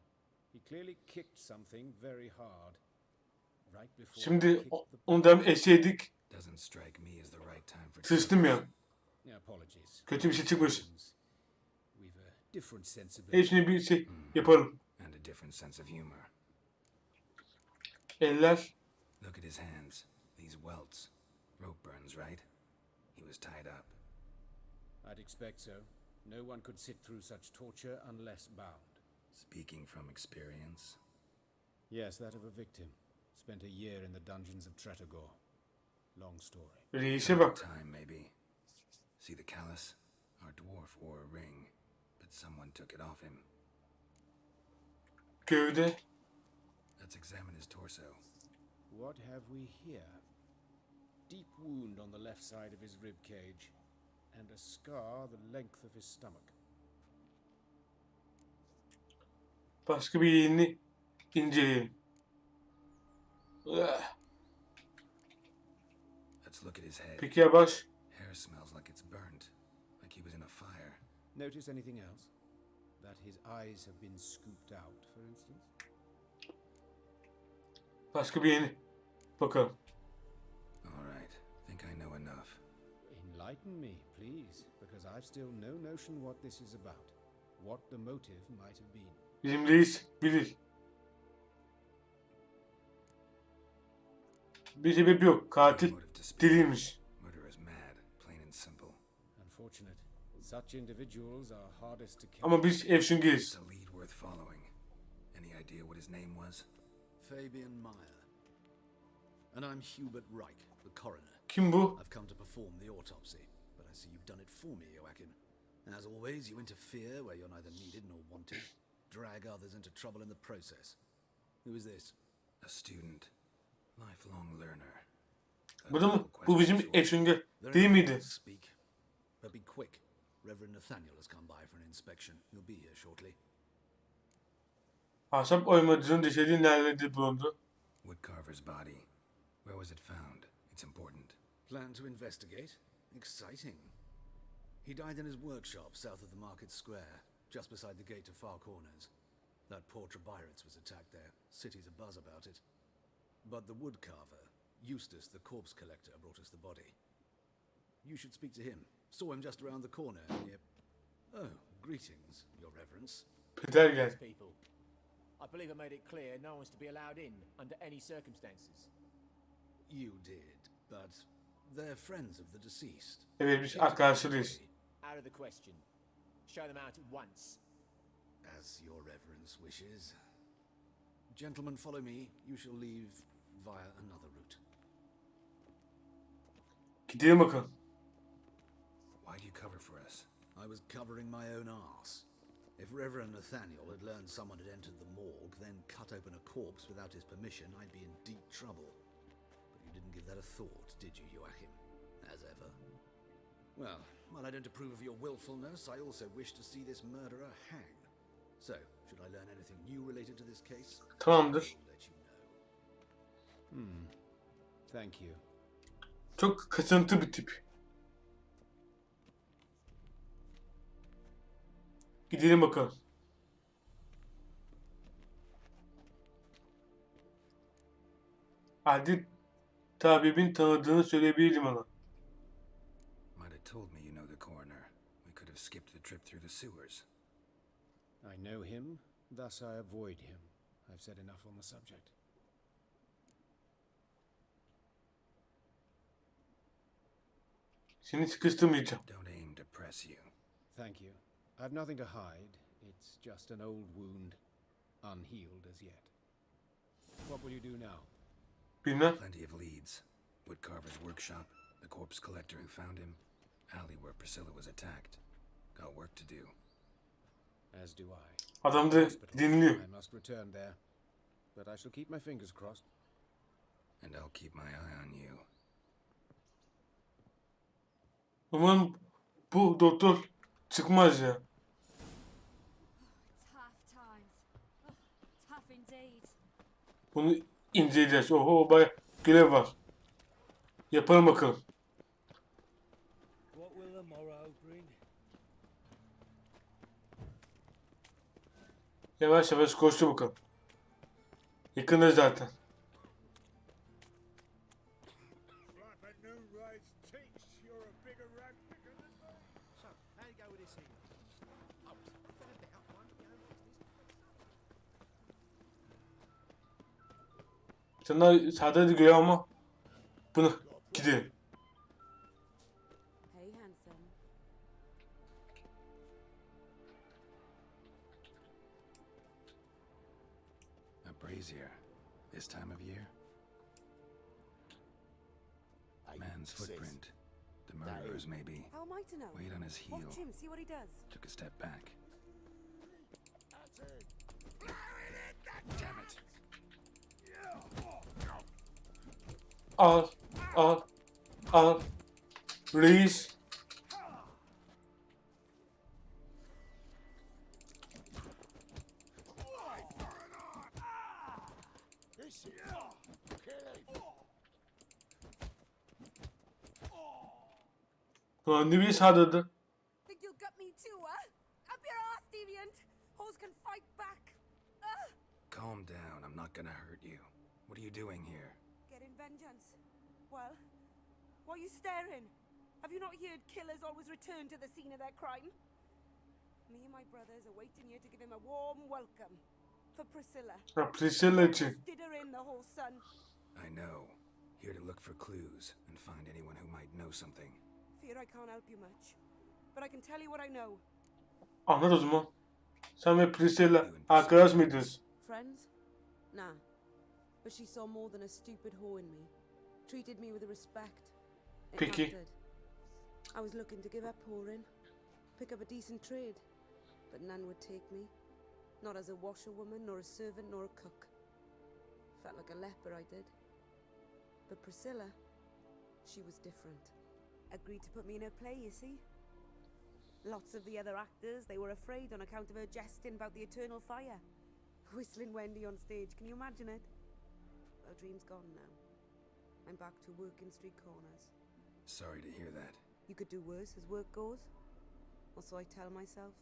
Speaker 7: He clearly kicked something very hard. Right before he
Speaker 1: Şimdi
Speaker 7: kicked the...
Speaker 1: ondan eseydik.
Speaker 2: Doesn't strike me as the right time for
Speaker 1: Sıçtım ya.
Speaker 7: Apologies.
Speaker 1: Kötü bir şey çıkmış.
Speaker 7: We've a different sensibility.
Speaker 1: Hepsini bir şey yapalım.
Speaker 2: And a different sense of humor.
Speaker 1: Eller.
Speaker 2: Look at his hands. These welts. Rope burns, right? He was tied up.
Speaker 7: I'd expect so. No one could sit through such torture unless bound.
Speaker 2: Speaking from experience.
Speaker 7: Yes, that of a victim. Spent a year in the dungeons of Tretogor. Long story.
Speaker 1: Reise bak.
Speaker 2: Time, maybe. See the callus? Our dwarf wore a ring, but someone took it off him.
Speaker 1: Gövde.
Speaker 2: Let's examine his torso.
Speaker 7: What have we here? Deep wound on the left side of his rib cage, and a scar the length of his stomach.
Speaker 1: Başka bir yerini inceleyelim.
Speaker 2: Let's look at his head.
Speaker 1: Peki ya baş?
Speaker 2: Hair smells like it's burnt, like he was in a fire.
Speaker 7: Notice anything else? That his eyes have been scooped out, for instance?
Speaker 1: Başka bir yerini. Bakalım.
Speaker 2: All right, think I know enough.
Speaker 7: Enlighten me, please, because I've still no notion what this is about. What the motive might have been.
Speaker 1: Bizim reis bilir. Bir sebep yok. Katil deliymiş.
Speaker 2: Murder is mad, plain and simple.
Speaker 7: Unfortunate. Such individuals are hardest to kill.
Speaker 1: Ama biz Efşingiyiz.
Speaker 2: It's a lead worth following. Any idea what his name was?
Speaker 6: Fabian Meyer. And I'm Hubert Reich, the coroner.
Speaker 1: Kim bu?
Speaker 6: I've come to perform the autopsy, but I see you've done it for me, Joachim. As always, you interfere where you're neither needed nor wanted. Drag others into trouble in the process. Who is this?
Speaker 2: A student. Lifelong learner.
Speaker 1: Bu da mı? Bu bizim Efşingi değil miydi?
Speaker 6: Speak. But be quick. Reverend Nathaniel has come by for an inspection. He'll be here shortly.
Speaker 1: Ahşap oymacının cesedi nerede bulundu?
Speaker 2: Woodcarver's body. Where was it found? It's important.
Speaker 6: Plan to investigate? Exciting. He died in his workshop south of the market square, just beside the gate to Far Corners. That poor Trebirates was attacked there. City's abuzz about it. But the woodcarver, Eustace the corpse collector, brought us the body. You should speak to him. Saw him just around the corner near... Oh, greetings, your reverence.
Speaker 1: Peder gel.
Speaker 12: People. I believe I made it clear no one's to be allowed in under any circumstances.
Speaker 6: You did, but they're friends of the deceased.
Speaker 1: Evet biz arkadaşlarıyız.
Speaker 12: Out of the question. Show them out at once.
Speaker 6: As your reverence wishes. Gentlemen, follow me. You shall leave via another route.
Speaker 1: Gidelim bakalım.
Speaker 2: Why do you cover for us?
Speaker 6: I was covering my own arse. If Reverend Nathaniel had learned someone had entered the morgue, then cut open a corpse without his permission, I'd be in deep trouble. But you didn't give that a thought, did you, Joachim? As ever. Well, while I don't approve of your willfulness, I also wish to see this murderer hang. So, should I learn anything new related to this case?
Speaker 1: Tamamdır.
Speaker 6: I'll let you know.
Speaker 7: Thank you.
Speaker 1: Çok kasıntı bir tip. Gidelim bakalım. Hadi tabibin tanıdığını söyleyebilirdim ona.
Speaker 2: Might have told me you know the coroner. We could have skipped the trip through the sewers.
Speaker 7: I know him, thus I avoid him. I've said enough on the subject.
Speaker 1: Seni sıkıştırmayacağım.
Speaker 2: Don't aim to press you.
Speaker 7: Thank you. I've nothing to hide. It's just an old wound, unhealed as yet. What will you do now?
Speaker 1: Bilmem.
Speaker 2: Plenty of leads. Woodcarver's workshop, the corpse collector who found him, alley where Priscilla was attacked. Got work to do.
Speaker 7: As do I.
Speaker 1: Adam da dinliyor.
Speaker 7: I must return there, but I shall keep my fingers crossed.
Speaker 2: And I'll keep my eye on you.
Speaker 1: Umarım bu doktor çıkmaz ya.
Speaker 11: Tough times. Oh, tough indeed.
Speaker 1: Bunu inceleyeceğiz. Oho baya görev var. Yapalım bakalım.
Speaker 9: What will the morrow bring?
Speaker 1: Yavaş yavaş koştu bakalım. Yakında zaten. Sana sadece görev ama bunu gidelim.
Speaker 11: Hey, handsome.
Speaker 2: A brazier. This time of year? Man's footprint. The murderer's maybe.
Speaker 3: How am I to know?
Speaker 2: Weight on his heel.
Speaker 3: Watch him, see what he does.
Speaker 2: Took a step back. Damn it.
Speaker 1: Al. Al. Al. Reis. Ulan ne bir sağladı.
Speaker 3: Think you'll gut me too, huh? Up your ass, deviant! Hoes can fight back!
Speaker 2: Calm down. I'm not gonna hurt you. What are you doing here?
Speaker 3: Getting vengeance. Well, why are you staring? Have you not heard killers always return to the scene of their crime? Me and my brothers are waiting here to give him a warm welcome. For Priscilla.
Speaker 1: Ha, Priscilla için.
Speaker 3: Did her in the whole son.
Speaker 2: I know. Here to look for clues and find anyone who might know something.
Speaker 3: Fear I can't help you much. But I can tell you what I know.
Speaker 1: Anlat o zaman. Sen ve Priscilla arkadaş mıydınız?
Speaker 3: Friends? Nah. But she saw more than a stupid whore in me. Treated me with respect. It
Speaker 1: Peki.
Speaker 3: mattered. I was looking to give up whoring. Pick up a decent trade. But none would take me. Not as a washerwoman, nor a servant, nor a cook. Felt like a leper, I did. But Priscilla, she was different. Agreed to put me in her play, you see. Lots of the other actors, they were afraid on account of her jesting about the eternal fire. Whistling Wendy on stage, can you imagine it? Well, dream's gone now. I'm back to working street corners.
Speaker 2: Sorry to hear that.
Speaker 3: You could do worse as work goes. Or so I tell myself.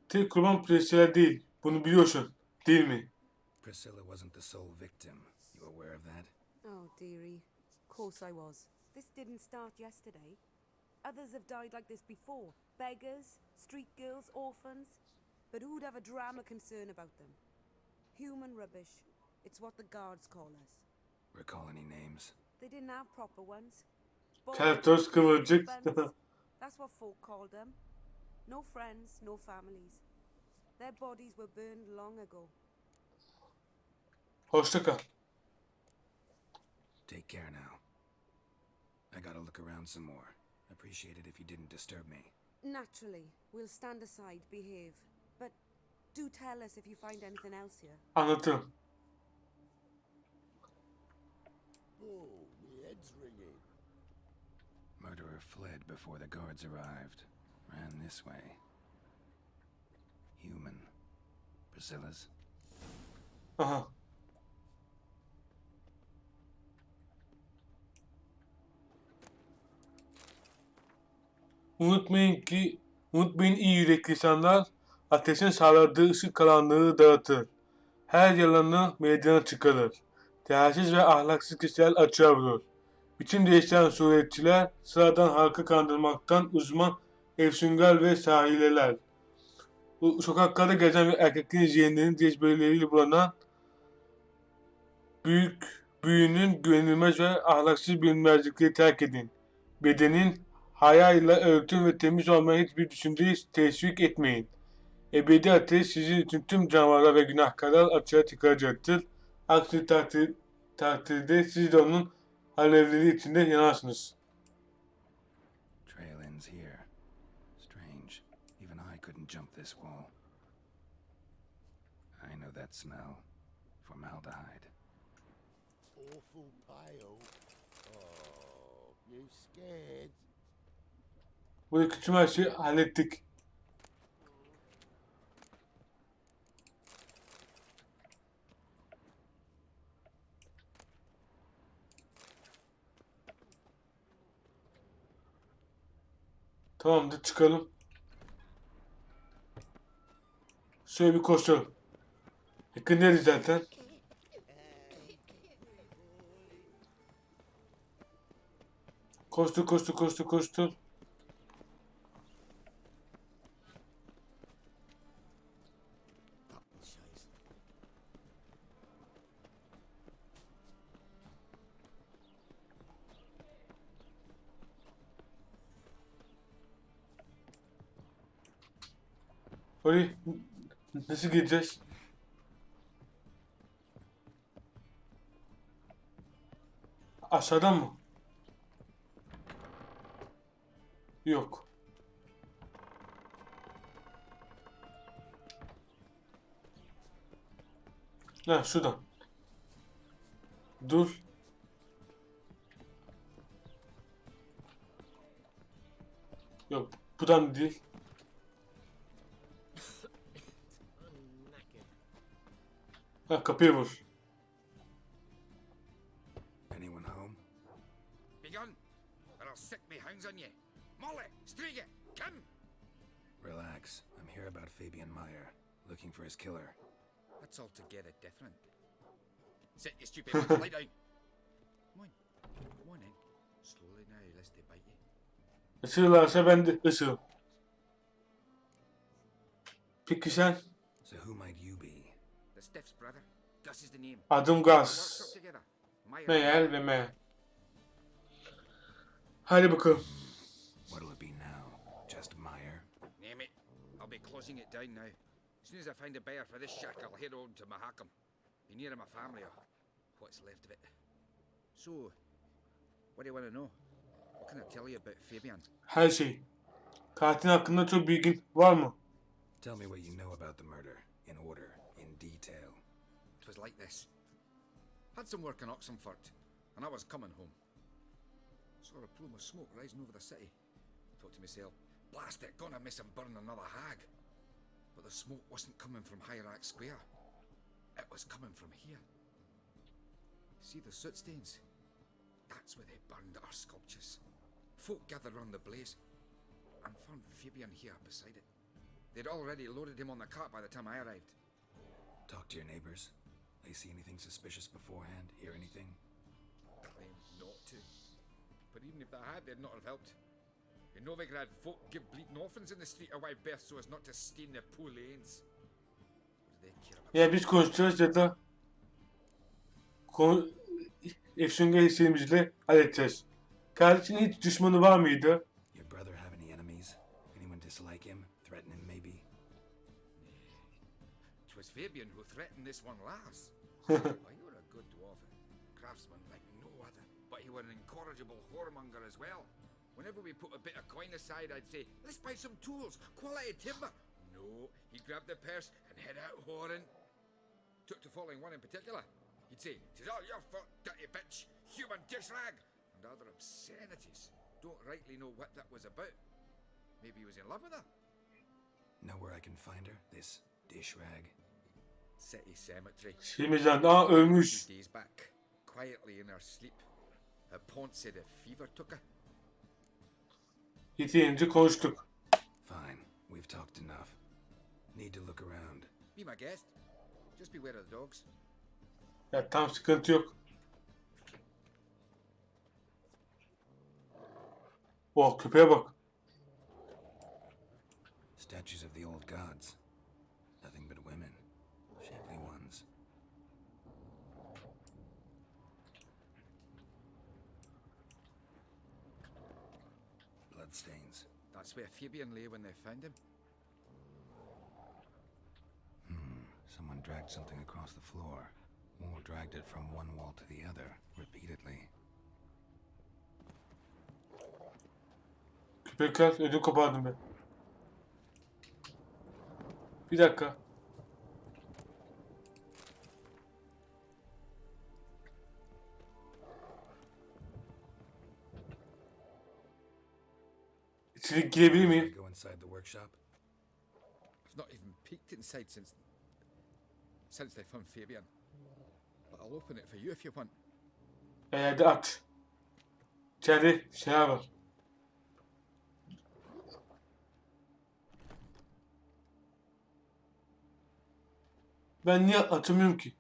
Speaker 1: Tek kurban Priscilla değil. Bunu biliyorsun. Değil mi?
Speaker 2: Priscilla wasn't the sole victim. You aware of that?
Speaker 3: Oh, dearie. Of course I was. This didn't start yesterday. Others have died like this before. Beggars, street girls, orphans. But who'd have a drama concern about them? Human rubbish. It's what the guards call us.
Speaker 2: Recall any names?
Speaker 3: They didn't have proper ones.
Speaker 1: Keltoş kıvırcık.
Speaker 3: That's what folk called them. No friends, no families. Their bodies were burned long ago.
Speaker 1: Hoşça kal.
Speaker 2: Take care now. I gotta look around some more. Appreciate it if you didn't disturb me.
Speaker 3: Naturally, we'll stand aside, behave. But do tell us if you find anything else here.
Speaker 1: Anlatırım.
Speaker 5: Oh, my head's ringing.
Speaker 2: Murderer fled before the guards arrived. Ran this way. Human. Priscilla's.
Speaker 1: Aha. Unutmayın iyi yürekli insanlar ateşin sağladığı ışık karanlığı dağıtır. Her yalanı meydana çıkarır. Değersiz ve ahlaksız kişiler açığa vurur. Biçim değiştiren suretçiler sıradan halkı kandırmaktan uzman efsünger ve sahileler. Bu sokaklarda gezen ve erkeklerin zihinlerinin cezbeleriyle bulanan büyünün güvenilmez ve ahlaksız bilinmezlikleri terk edin. Bedenin hayayla örtün ve temiz olmayan hiçbir düşünceyi teşvik etmeyin. Ebedi ateş sizin için tüm canavarlar ve günahkarlar açığa çıkaracaktır. Aksi takdirde siz de onun alevleri içinde yanarsınız.
Speaker 2: Trail ends here. Strange. Even I couldn't jump this wall. I know that smell. Formaldehyde.
Speaker 10: Awful pale. Oh, you scared?
Speaker 1: Buradaki tüm her şeyi hallettik. Tamamdır, çıkalım. Şöyle bir koşalım. Yakındayız zaten. Koştur. Oraya nasıl gideceğiz? Aşağıdan mı? Yok. Ha, şuradan. Dur. Yok, buradan değil. Ha, kapıyı vur.
Speaker 2: Anyone home?
Speaker 8: Be gone, or I'll sick me hounds on you. Molly, Strige, come!
Speaker 2: Relax. I'm here about Fabian Meyer, looking for his killer.
Speaker 8: That's altogether different. Sit, you stupid ones, lie down. Come on in. Slowly now, lest they bite you.
Speaker 1: Isırırlarsa ben de ısırırım. Peki sen?
Speaker 2: So who might you be?
Speaker 8: The Stiff's brother. Gus is the name.
Speaker 1: Adım Gus. Meyer ve Meyer. Hadi bakalım.
Speaker 2: What'll it be now? Just Meyer?
Speaker 8: Name it. I'll be closing it down now. As soon as I find a buyer for this shack, I'll head on to Mahakam. Be near my family, or what's left of it. So, what do you want to know? What can I tell you about Fabian?
Speaker 1: Her şey. Katil hakkında çok bilgin var mı?
Speaker 2: Tell me what you know about the murder, in order, in detail.
Speaker 8: It was like this. Had some work in Oxenfurt, and I was coming home. Saw a plume of smoke rising over the city. Thought to myself, blast it, gonna miss and burn another hag. But the smoke wasn't coming from Hierarch Square. It was coming from here. See the soot stains? That's where they burned our sculptures. Folk gathered round the blaze, and found Fabian here beside it. They'd already loaded him on the cart by the time I arrived.
Speaker 2: Talk to your neighbors. They see anything suspicious beforehand? Hear anything?
Speaker 8: Claimed not to. But even if they had, they'd not have helped. In Novigrad, folk give bleeding orphans in the street a wide berth so as not to stain their poor lanes. What do they care about?
Speaker 1: Ya biz konuşacağız ya da efsunga hislerimizle halledeceğiz. Kardeşinin hiç düşmanı var mıydı?
Speaker 2: Your brother have any enemies? Anyone dislike him? Threaten him maybe?
Speaker 8: It was Fabian who threatened this one last. Oh, you were a good dwarf, craftsman like no other. But you were an incorrigible whoremonger as well. Whenever we put a bit of coin aside, I'd say, let's buy some tools, quality timber. No, he'd grab the purse and head out whoring. Took to following one in particular. He'd say, "'Tis all your fault, dirty bitch, human dish rag," and other obscenities. Don't rightly know what that was about. Maybe he was in love with her.
Speaker 2: Know where I can find her? This dish rag?
Speaker 8: City cemetery.
Speaker 1: Şimdiden daha ölmüş.
Speaker 8: Days back, quietly in her sleep. Her pont said a fever took her.
Speaker 1: Yeterince konuştuk.
Speaker 2: Fine, we've talked enough. Need to look around.
Speaker 8: Be my guest. Just beware of the dogs.
Speaker 1: Ya tam sıkıntı yok. Oh, köpeğe bak.
Speaker 2: Statues of the old gods. Nothing but women. Shapely ones. Bloodstains.
Speaker 8: That's where Fabian lay when they found him.
Speaker 2: Someone dragged something across the floor. Or dragged it from one wall to the other, repeatedly.
Speaker 1: Köpekler ödüm kopardım ben. Bir dakika. İçeri girebilir miyim?
Speaker 2: Go inside the workshop.
Speaker 8: I've not even peeked inside since they found Fabian. But I'll open it for you if you want.
Speaker 1: Eğer de aç. İçeride şeyler var. Ben niye açamıyorum ki?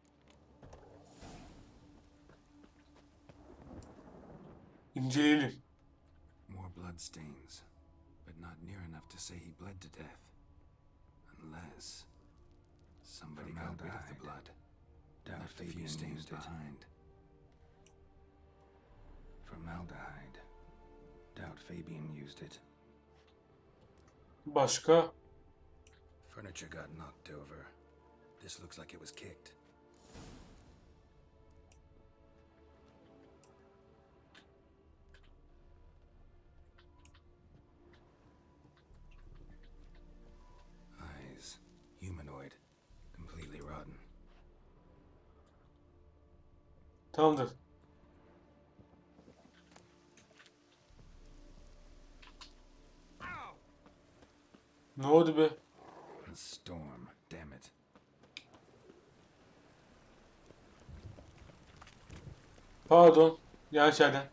Speaker 1: İnceleyelim.
Speaker 2: More bloodstains, but not near enough to say he bled to death. Unless somebody got rid of the blood, left a few stains behind. Formaldehyde. Doubt Fabian used it.
Speaker 1: Başka?
Speaker 2: Furniture got knocked over. This looks like it was kicked. Eyes. Humanoid. Completely rotten.
Speaker 1: Tamamdır. Ne oldu be?
Speaker 2: A storm. Damn it.
Speaker 1: Pardon. Yanlış yerden.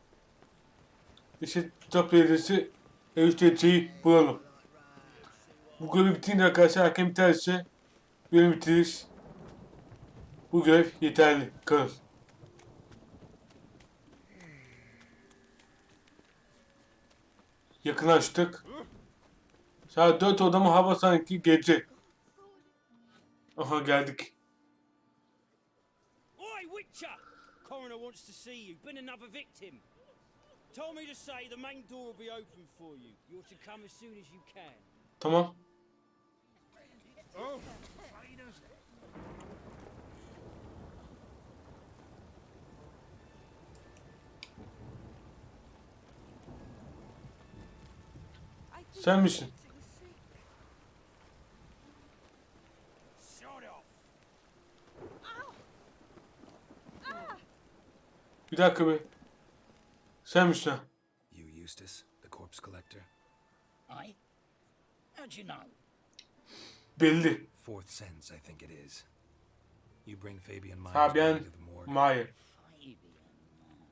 Speaker 1: İşte top ilerisi erişteciyi bulalım. Bu görev bitince arkadaşlar hakem biterse görev bitiririz. Bu görev yeterli kalır. Yakınlaştık. Saat 4 oldu ama hava sanki gece. Aha geldik.
Speaker 13: Oi, Witcher! Coroner wants to see you. Been another victim. Told me to say the main door will be open for you. You're to come as soon as you can.
Speaker 1: Tamam.
Speaker 13: Oh.
Speaker 1: Sen misin? Bir dakika be. Sen misin?
Speaker 2: You Eustace, the corpse collector?
Speaker 14: Aye? How'd you know?
Speaker 1: Belli.
Speaker 2: Fourth sense, I think it is. You bring Fabian Myers
Speaker 1: Fabian
Speaker 2: to the morgue.
Speaker 1: Meyer.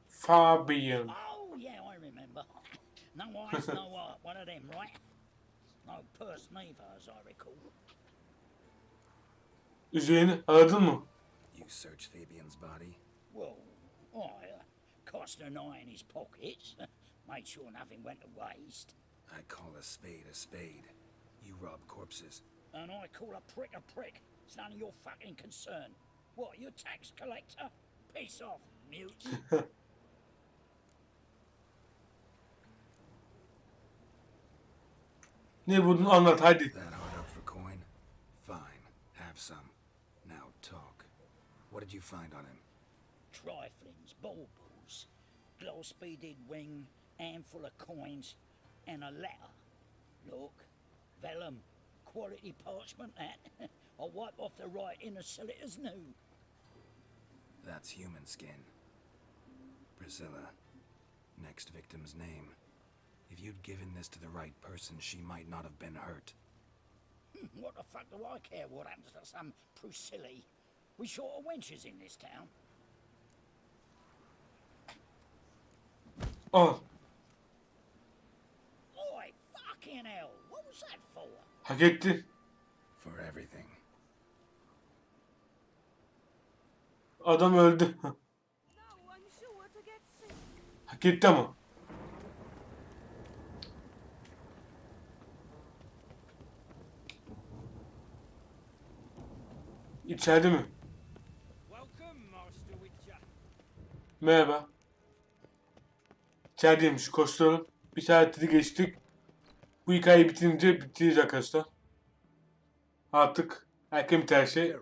Speaker 1: Fabian.
Speaker 14: Oh, yeah, I remember. No eyes, no heart. One of them, right? No purse neither, as I recall.
Speaker 1: Üzerini aradın mı?
Speaker 2: You search Fabian's body?
Speaker 14: Well, I cast an eye in his pockets. Made sure nothing went to waste.
Speaker 2: I call a spade a spade. You rob corpses.
Speaker 14: And I call a prick a prick. It's none of your fucking concern. What, you tax collector? Piss off, mute.
Speaker 1: Ne buldun anlat hadi.
Speaker 2: That hard up for coin? Fine, have some. Now talk. What did you find on him?
Speaker 14: Triflings, baubles, glass-beaded wing, handful of coins, and a letter. Look, vellum, quality parchment that. I'll wipe off the writing as sell it as new.
Speaker 2: That's human skin. Priscilla. Next victim's name. If you'd given this to the right person, she might not have been hurt.
Speaker 14: What the fuck do I care what happens to some Priscilla? We short of wenches in this town.
Speaker 1: Al.
Speaker 14: Oi, What's that for?
Speaker 1: Hak etti.
Speaker 2: For everything.
Speaker 1: Adam öldü. Hak etti ama. İçeride mi? Merhaba. İçerideymiş. Koşturalım. Bir saatini geçtik. Bu hikayeyi bitirince bitireceğiz arkadaşlar. Artık erken biter her şey.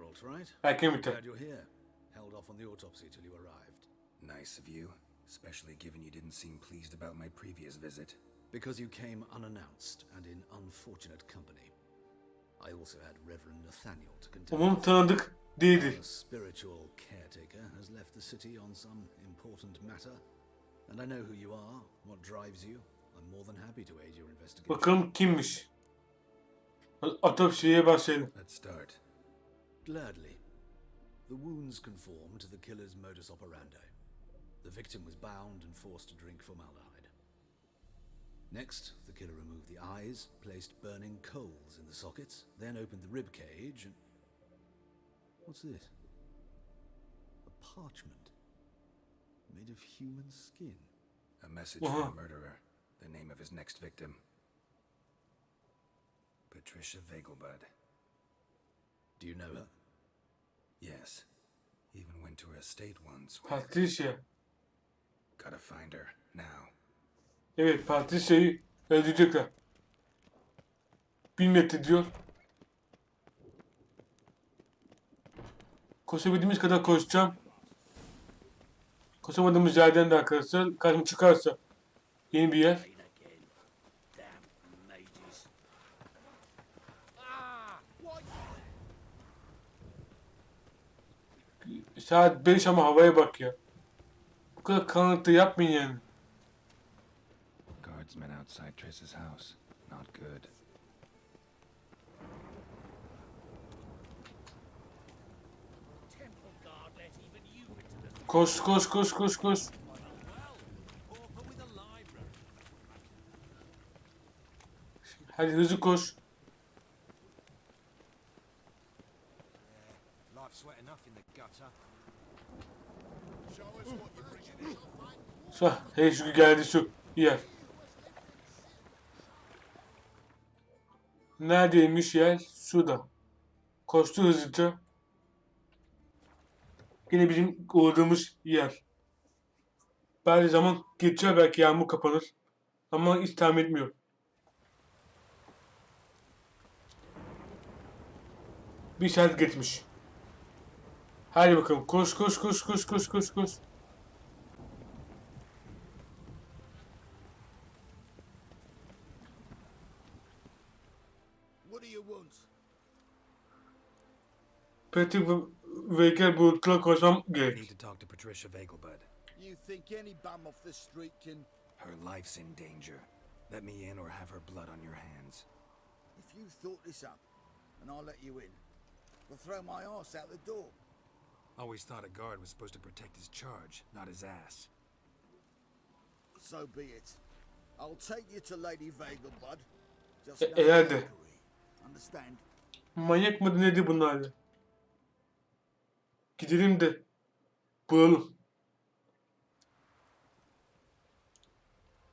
Speaker 1: Erken biter.
Speaker 6: Glad you're here. Held off on the autopsy till you arrived.
Speaker 2: Nice of you, especially given you didn't seem pleased about my previous visit.
Speaker 6: Because you came unannounced and in unfortunate company. I also had Reverend Nathaniel to contend.
Speaker 1: Umarım tanıdık değildir.
Speaker 6: A spiritual caretaker has left the city on some important matter. And I know who you are, what drives you. I'm more than happy to aid your investigation.
Speaker 1: Bakalım kimmiş? Otopsiye başlayalım.
Speaker 2: Let's start.
Speaker 6: Gladly. The wounds conform to the killer's modus operandi. The victim was bound and forced to drink formaldehyde. Next, the killer removed the eyes, placed burning coals in the sockets, then opened the rib cage and... What's this? A parchment made of human skin.
Speaker 2: A message from the murderer. The name of his next victim. Patricia Vegelbud.
Speaker 6: Do you know her?
Speaker 2: Yes. Even went to her estate once.
Speaker 1: Patricia.
Speaker 2: Gotta find her now.
Speaker 1: Evet, Patricia'yı öldürecekler. 1000 metre diyor. Koşabildiğimiz kadar koşacağım. Koşamadığımız yerden de arkadaşlar karşıma çıkarsa yeni bir yer. Saat 5 ama havaya bak ya. Bu kadar karanlıkta yapmayın yani.
Speaker 2: Guardsmen outside Triss's house. Not good.
Speaker 1: Koş koş koş koş koş. Hadi hızlı koş. Hey şu geldi şu yer. Neredeymiş yer? Şurada. Koştu hızlıca. Yine bizim uğradığımız yer. Belki zaman geçer, belki yağmur kapanır. Ama hiç tahmin etmiyorum. Bir saat geçmiş. Hadi bakalım. Koş koş koş koş koş koş koş.
Speaker 5: What do you want?
Speaker 1: Patrick Vegel bulutla koşmam gerek.
Speaker 2: Need to talk to Patricia Vegelbud.
Speaker 5: You think any bum off the street can...
Speaker 2: Her life's in danger. Let me in or have her blood on your hands.
Speaker 5: If you thought this up, and I'll let you in, we'll throw my ass out the door.
Speaker 2: Always thought a guard was supposed to protect his charge, not his ass.
Speaker 5: So be it. I'll take you to Lady Vegelbud. Just
Speaker 1: Eğer de.
Speaker 5: Understand?
Speaker 1: Manyak mı nedir bunlar ya? Gidelim de bulalım.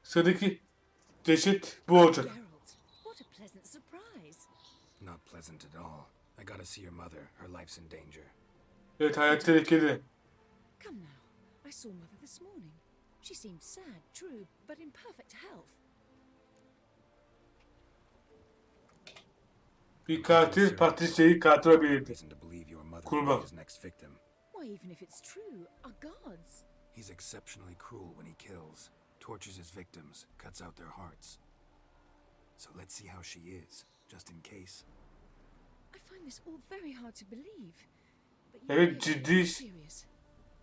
Speaker 1: Sıradaki ceset bu olacak.
Speaker 11: What a pleasant surprise.
Speaker 2: Not pleasant at all. I gotta see your mother. Her life's in danger.
Speaker 1: Evet, hayat tehlikeli.
Speaker 11: Come now. I saw Mother this morning. She seemed sad, true, but in perfect health.
Speaker 1: Bir katil Patricia'yı katil olabilirdi. Kurban.
Speaker 11: Why, even if it's true, our gods.
Speaker 2: He's exceptionally cruel when he kills, tortures his victims, cuts out their hearts. So let's see how she is, just in case.
Speaker 11: I find this all very hard to believe. But you
Speaker 1: Evet,
Speaker 11: really
Speaker 1: ciddi.
Speaker 11: are serious.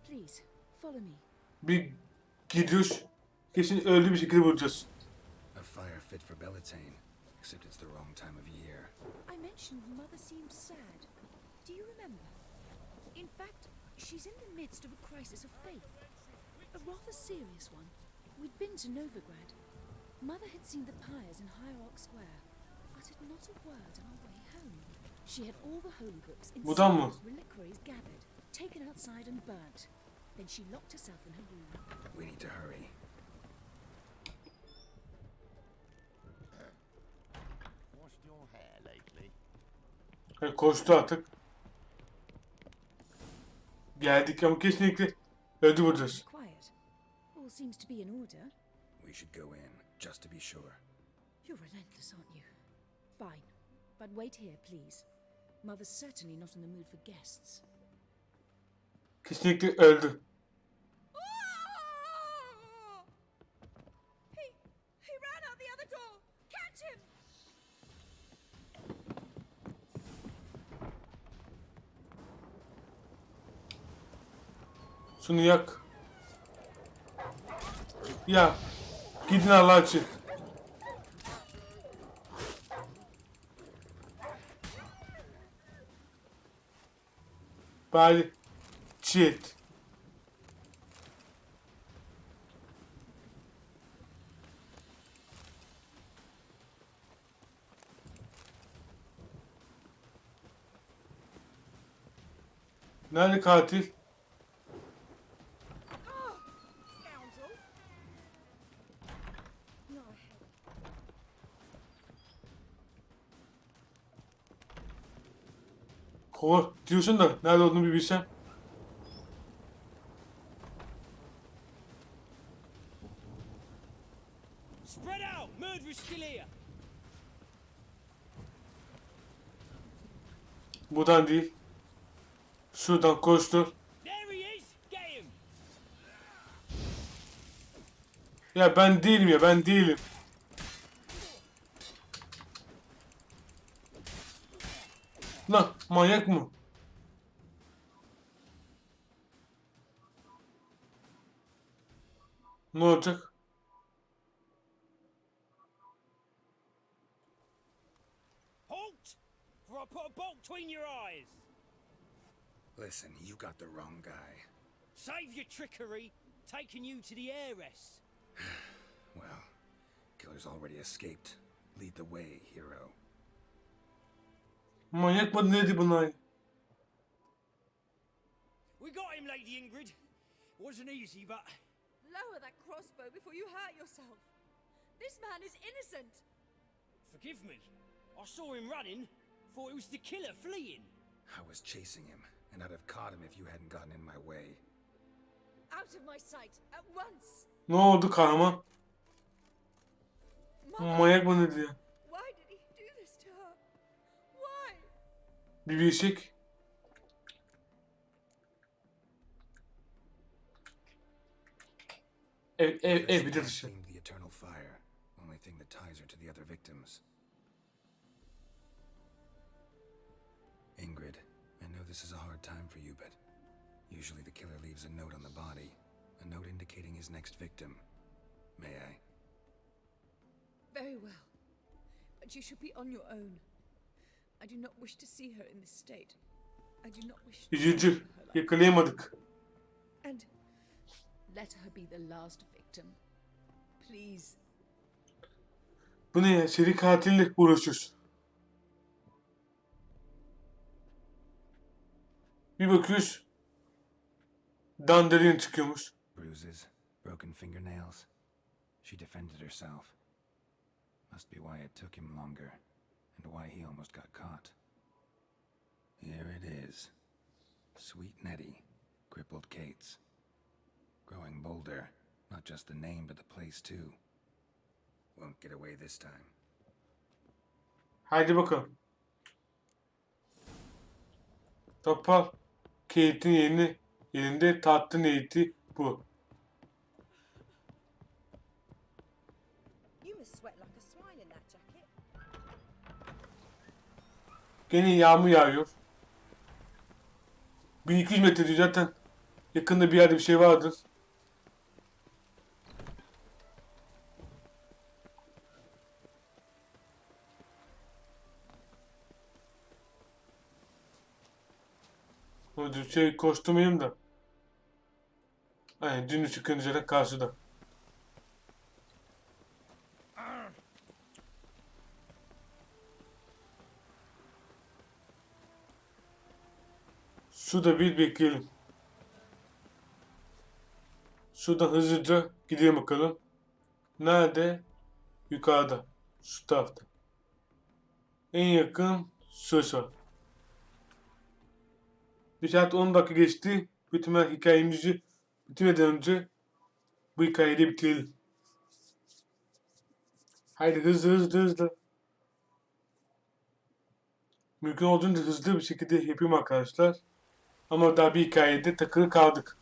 Speaker 11: Please, follow me.
Speaker 1: Bir gidiyoruz. Kesin öldü bir şekilde bulacağız.
Speaker 2: A fire fit for Bellatane, except it's the wrong time of year.
Speaker 11: I mentioned Mother seemed sad. Do you remember? In fact, she's in the midst of a crisis of faith. A rather serious one. We'd been to Novigrad. Mother had seen the pyres in Hierarch Square. uttered not a word on our way home. She had all the holy books in
Speaker 1: Buradan mı?
Speaker 11: reliquaries gathered, taken outside and burnt. Then she locked herself in her room.
Speaker 2: We need to hurry.
Speaker 10: Washed your hair lately?
Speaker 1: Yani koştu artık. Geldik ama kesinlikle öldüreceğiz.
Speaker 11: Quiet. All seems to be in order.
Speaker 2: We should go in, just to be sure.
Speaker 11: You're relentless, aren't you? Fine. But wait here, please. Mother's certainly not in the mood for guests.
Speaker 1: Kesinlikle öldü.
Speaker 11: He ran out the other door! Catch him!
Speaker 1: Şunu yak. Ya. Gidin Allah için. Bari çiğ et. Nerede katil?
Speaker 11: Scoundrel! No.
Speaker 1: Kova diyorsun da nerede olduğunu bir bilsem.
Speaker 13: Spread out! Murderer's still here!
Speaker 1: Buradan değil. Şuradan koştur.
Speaker 13: There he is! Get him!
Speaker 1: Ya ben değilim ya ben değilim. Lan manyak mı? Ne olacak?
Speaker 13: Halt! For I put a bolt between your eyes!
Speaker 2: Listen, you got the wrong guy.
Speaker 13: Save your trickery! Taking you to the heiress!
Speaker 2: Well, killer's already escaped. Lead the way, hero.
Speaker 1: Manyak mı neydi bunlar?
Speaker 13: We got him, Lady Ingrid. Wasn't easy, but...
Speaker 11: Lower that crossbow before you hurt yourself. This man is innocent.
Speaker 13: Forgive me. I saw him running. Thought it was the killer fleeing.
Speaker 2: I was chasing him, and I'd have caught him if you hadn't gotten in my way.
Speaker 11: Out of my sight, at once.
Speaker 1: Ne oldu kahraman?
Speaker 11: Mother,
Speaker 1: Manyak mı ne diyor?
Speaker 11: why did he do this to her? Why?
Speaker 1: Bir bilsek. Bir de dışı.
Speaker 2: Seemed the eternal fire, only thing that ties her to the other victims. Ingrid, I know this is a hard time for you, but usually the killer leaves a note on the body, a note indicating his next victim. May I?
Speaker 11: Very well. But you should be on your own. I do not wish to see her in this state. I do not wish to
Speaker 1: Üzücü. Yakalayamadık.
Speaker 11: And let her be the last victim. Please.
Speaker 1: Bu ne ya? Seri katille uğraşıyoruz. Bir bakıyoruz. Dandelion çıkıyormuş.
Speaker 2: Bruises, broken fingernails. She defended herself. Must be why it took him longer, and why he almost got caught. Here it is. Sweet Nettie, crippled Kate's. Growing bolder, not just the name but the place too. Won't get away this time.
Speaker 1: Haydi bakalım. Topal. Kate'in yerinde tatlı niyeti bu.
Speaker 3: You must sweat like a swine in that jacket.
Speaker 1: Gene yağmur yağıyor. 1200 metre diyor zaten. Yakında bir yerde bir şey vardır. O şey koşturmayayım da. Aynen dün çıkınca zaten karşıda. Şurada bir bekleyelim. Şuradan hızlıca gidelim bakalım. Nerede? Yukarıda. Şu tarafta. En yakın söz var. Bir saat 10 dakika geçti. Bütün hikayemizi bitirmeden önce bu hikayeyi de bitirelim. Haydi hızlı. Mümkün olduğunca hızlı bir şekilde yapayım arkadaşlar. Ama daha bir hikayede takılı kaldık.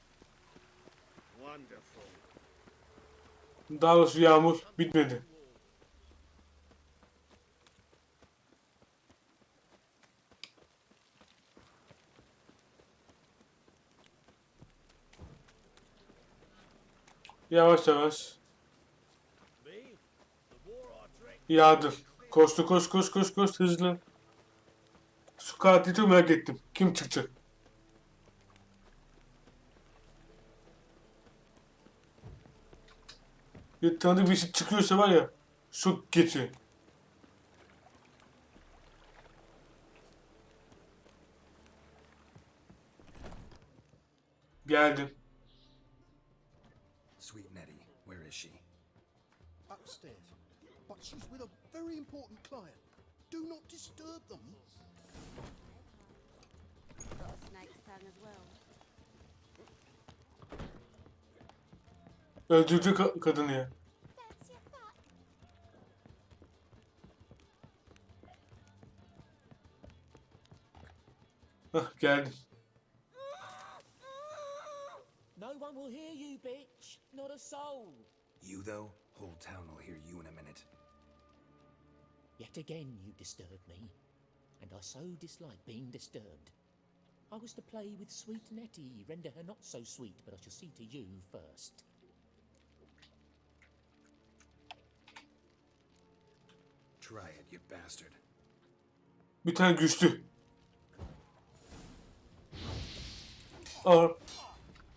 Speaker 1: Daha doğrusu yağmur bitmedi. Yavaş yavaş. Yağdır. Koş hızlı. Şu katili çok merak ettim. Kim çıkacak? Bir tanıdık bir şey çıkıyorsa var ya, şok geçiyor. Geldim.
Speaker 2: Sweet Nettie, where is she?
Speaker 5: Upstairs. But she's with a very important client. Do not disturb them.
Speaker 3: Got a snake's tongue as well.
Speaker 1: Öldürdü kadını ya. Hah, geldim.
Speaker 12: No one will hear you, bitch. Not a soul.
Speaker 2: You, though? Whole town will hear you in a minute.
Speaker 12: Yet again you disturb me, and I so dislike being disturbed. I was to play with sweet Nettie, render her not so sweet, but I shall see to you first.
Speaker 2: Try it, you bastard.
Speaker 1: Bir tane güçlü. Or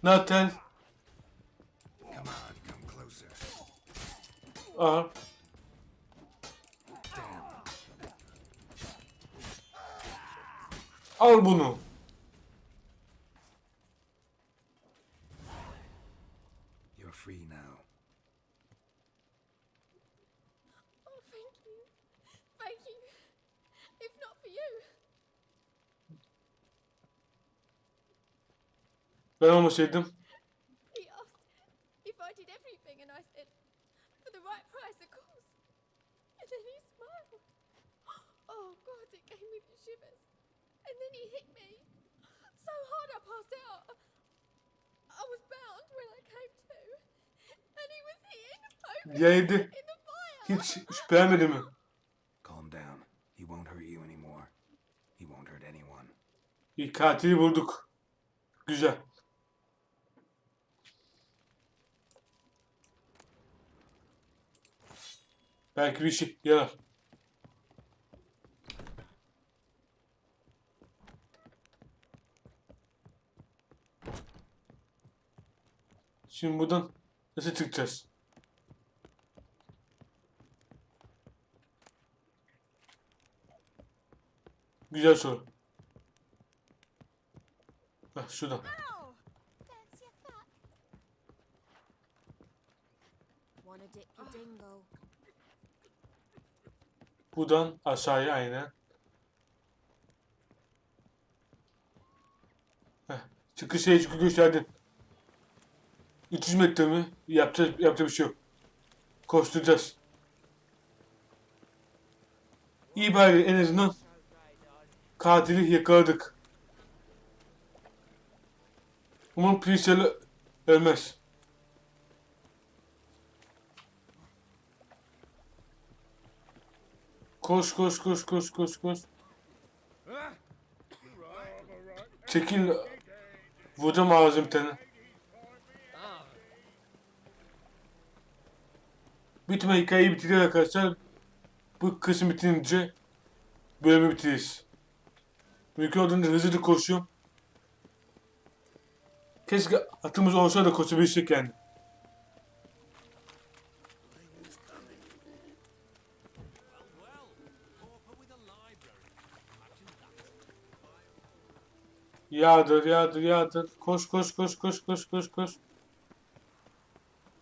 Speaker 1: Nathan.
Speaker 2: Come on, come closer.
Speaker 1: Or al bunu.
Speaker 2: You're free now.
Speaker 15: Oh, thank you. Thank you. If not for you.
Speaker 1: Ben olmasaydım.
Speaker 15: He asked if I did everything and I said, for the right price, of course. And then he smiled. Oh, God, it gave me the shivers. And then he hit me. So hard I passed out. I was bound when I came to. And he was here,
Speaker 1: Yaydı.
Speaker 15: in the fire.
Speaker 1: Hiç şüphelenmedi mi?
Speaker 2: Calm down. He won't hurt you anymore. He won't hurt anyone.
Speaker 1: Bir katili bulduk. Güzel. Belki bir şey yarar. Şimdi buradan nasıl çıkacağız? Güzel soru. Heh, şuradan.
Speaker 11: Wanna dip your dingo?
Speaker 1: Buradan aşağıya aynen. Heh, çıkış gösterdin. 300 metre mi? Yapacak bir şey yok. Koşturacağız. İyi bari en azından katili yakaladık. Umarım Priscilla ölmez. Koş. Çekil. Vuracağım ağzım bir tane. Bitme hikayeyi bitiriyor arkadaşlar. Bu kısım bitince bölümü bitiririz. Mümkün olduğunca hızlı koşuyorum. Keşke atımız olsa da koşabilsek yani. Yağdır, yağdır, yağdır. Koş, koş, koş, koş, koş, koş, koş.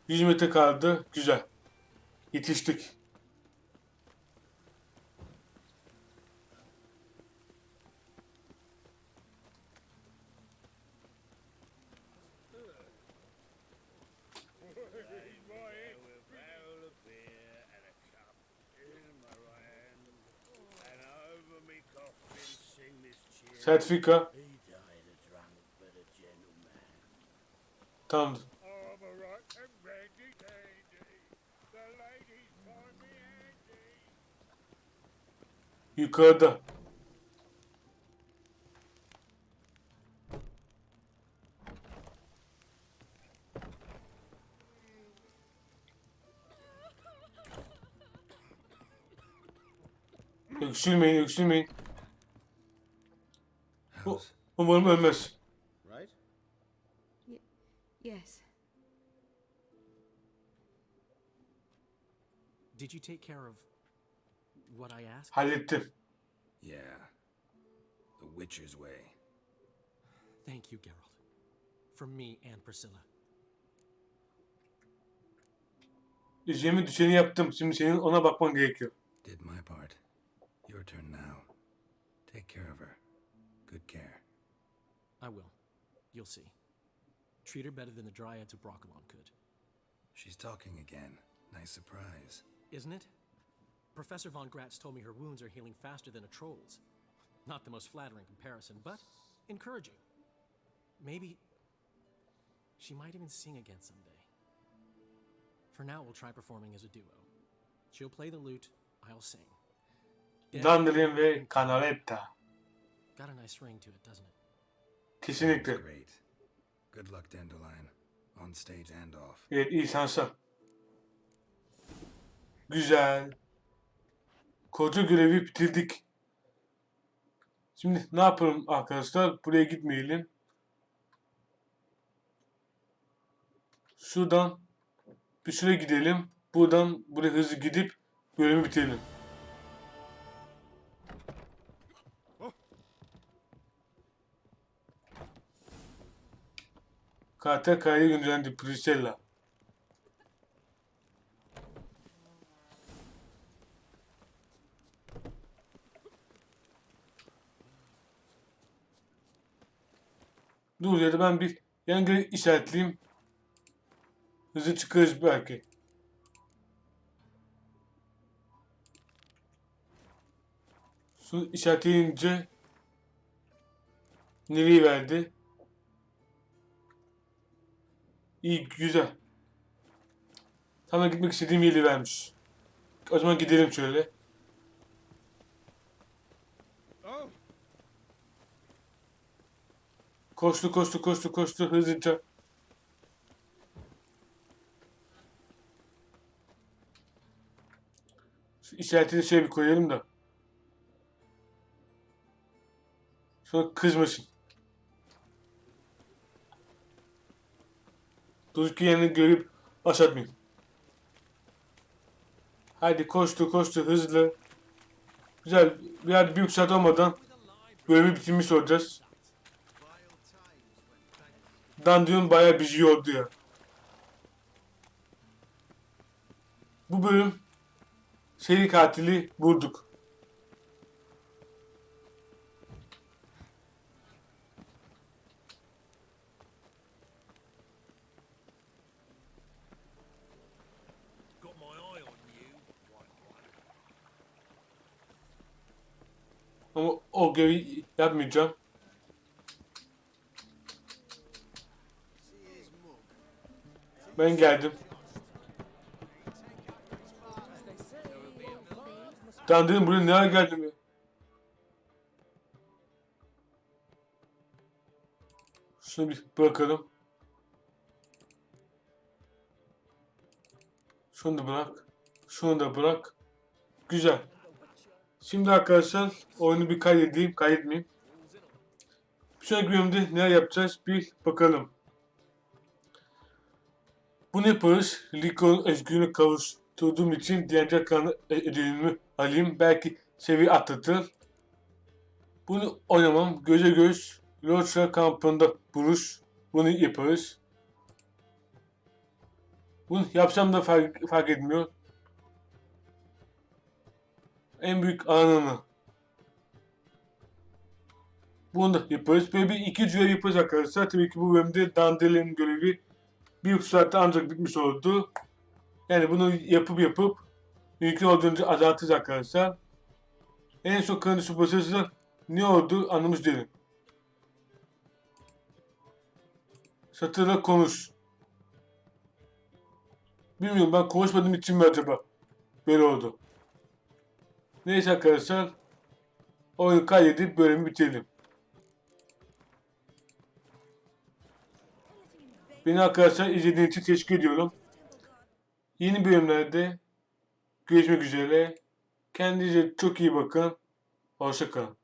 Speaker 1: 100 metre kaldı. Güzel. Yetiştik. Sertifika. Tamamdır. Yukarıda. Öksürmeyin, öksürmeyin. Umarım ölmez.
Speaker 7: Right?
Speaker 3: Yes.
Speaker 4: Did you take care of what I asked?
Speaker 1: Hallettim.
Speaker 2: Yeah. The Witcher's way.
Speaker 4: Thank you, Geralt. From me and Priscilla.
Speaker 1: Üzerime düşeni yaptım. Şimdi senin ona bakman gerekiyor.
Speaker 2: Did my part. Your turn now. Take care of her. Good care.
Speaker 4: I will. You'll see. Treat her better than the Dryads of Broccolon could.
Speaker 2: She's talking again. Nice surprise.
Speaker 4: Isn't it? Professor von Gratz told me her wounds are healing faster than a troll's. Not the most flattering comparison, but encouraging. Maybe she might even sing again someday. For now, we'll try performing as a duo. She'll play the lute, I'll sing.
Speaker 1: Dandelion ve Canaletta.
Speaker 4: Got a nice ring to it, doesn't it?
Speaker 1: Kesinlikle.
Speaker 2: Great. Good luck, Dandelion. On stage and off.
Speaker 1: Evet, iyi şanslar. Güzel. Koca görevi bitirdik. Şimdi ne yapalım arkadaşlar? Buraya gitmeyelim. Şuradan bir şuraya gidelim. Buradan buraya hızlı gidip bölümü bitirelim. Karakter kaydı gönderdi Priscilla. Dur ya da ben bir yan görev işaretleyeyim. Hızlı çıkarız belki. Şu işaretleyince nereye verdi? İyi, güzel. Tam gitmek istediğim yeri vermiş. O zaman gidelim şöyle. Koştu, koştu, koştu, koştu hızlıca. Şu işaretini şöyle bir koyalım da. Sonra kızmasın. Durduk yerini görüp başlatmayın. Hadi koştu, koştu hızlı. Güzel, bir büyük saat olmadan bölümü bitirmiş olacağız. Dandelion bayağı bizi yordu ya. Bu bölüm seri katili bulduk. Ama o görevi yapmayacağım. Ben geldim. Dandelion buraya nereye geldim ya? Şunu bir bırakalım. Şunu da bırak. Şunu da bırak. Güzel. Şimdi arkadaşlar oyunu bir kaydedeyim. Kaydetmeyeyim. Bir sonraki bölümde neler yapacağız bir bakalım. Bunu yaparız. Rico'nun özgürlüğüne kavuşturduğum için diğer kanı ödülümü alayım. Belki seviye atlatır. Bunu oynamam. Göze göz Lotra kampında buluş. Bunu yaparız. Bunu yapsam da fark etmiyor. En büyük alanını. Bunu da yaparız. Böyle bir 2 cüre yaparız arkadaşlar. Tabii ki bu bölümde Dandeli'nin görevi 1,5 saatte ancak bitmiş oldu. Yani bunu yapıp mümkün olduğunca azaltırız arkadaşlar. En son karınca başarısından ne oldu anlamış değilim. Satırla konuş. Bilmiyorum, ben konuşmadığım için mi acaba böyle oldu. Neyse arkadaşlar. Oyunu kaydedip bölümü bitirelim. Beni arkadaşlar izlediğiniz için teşekkür ediyorum. Yeni bölümlerde görüşmek üzere. Kendinize çok iyi bakın. Hoşça kalın.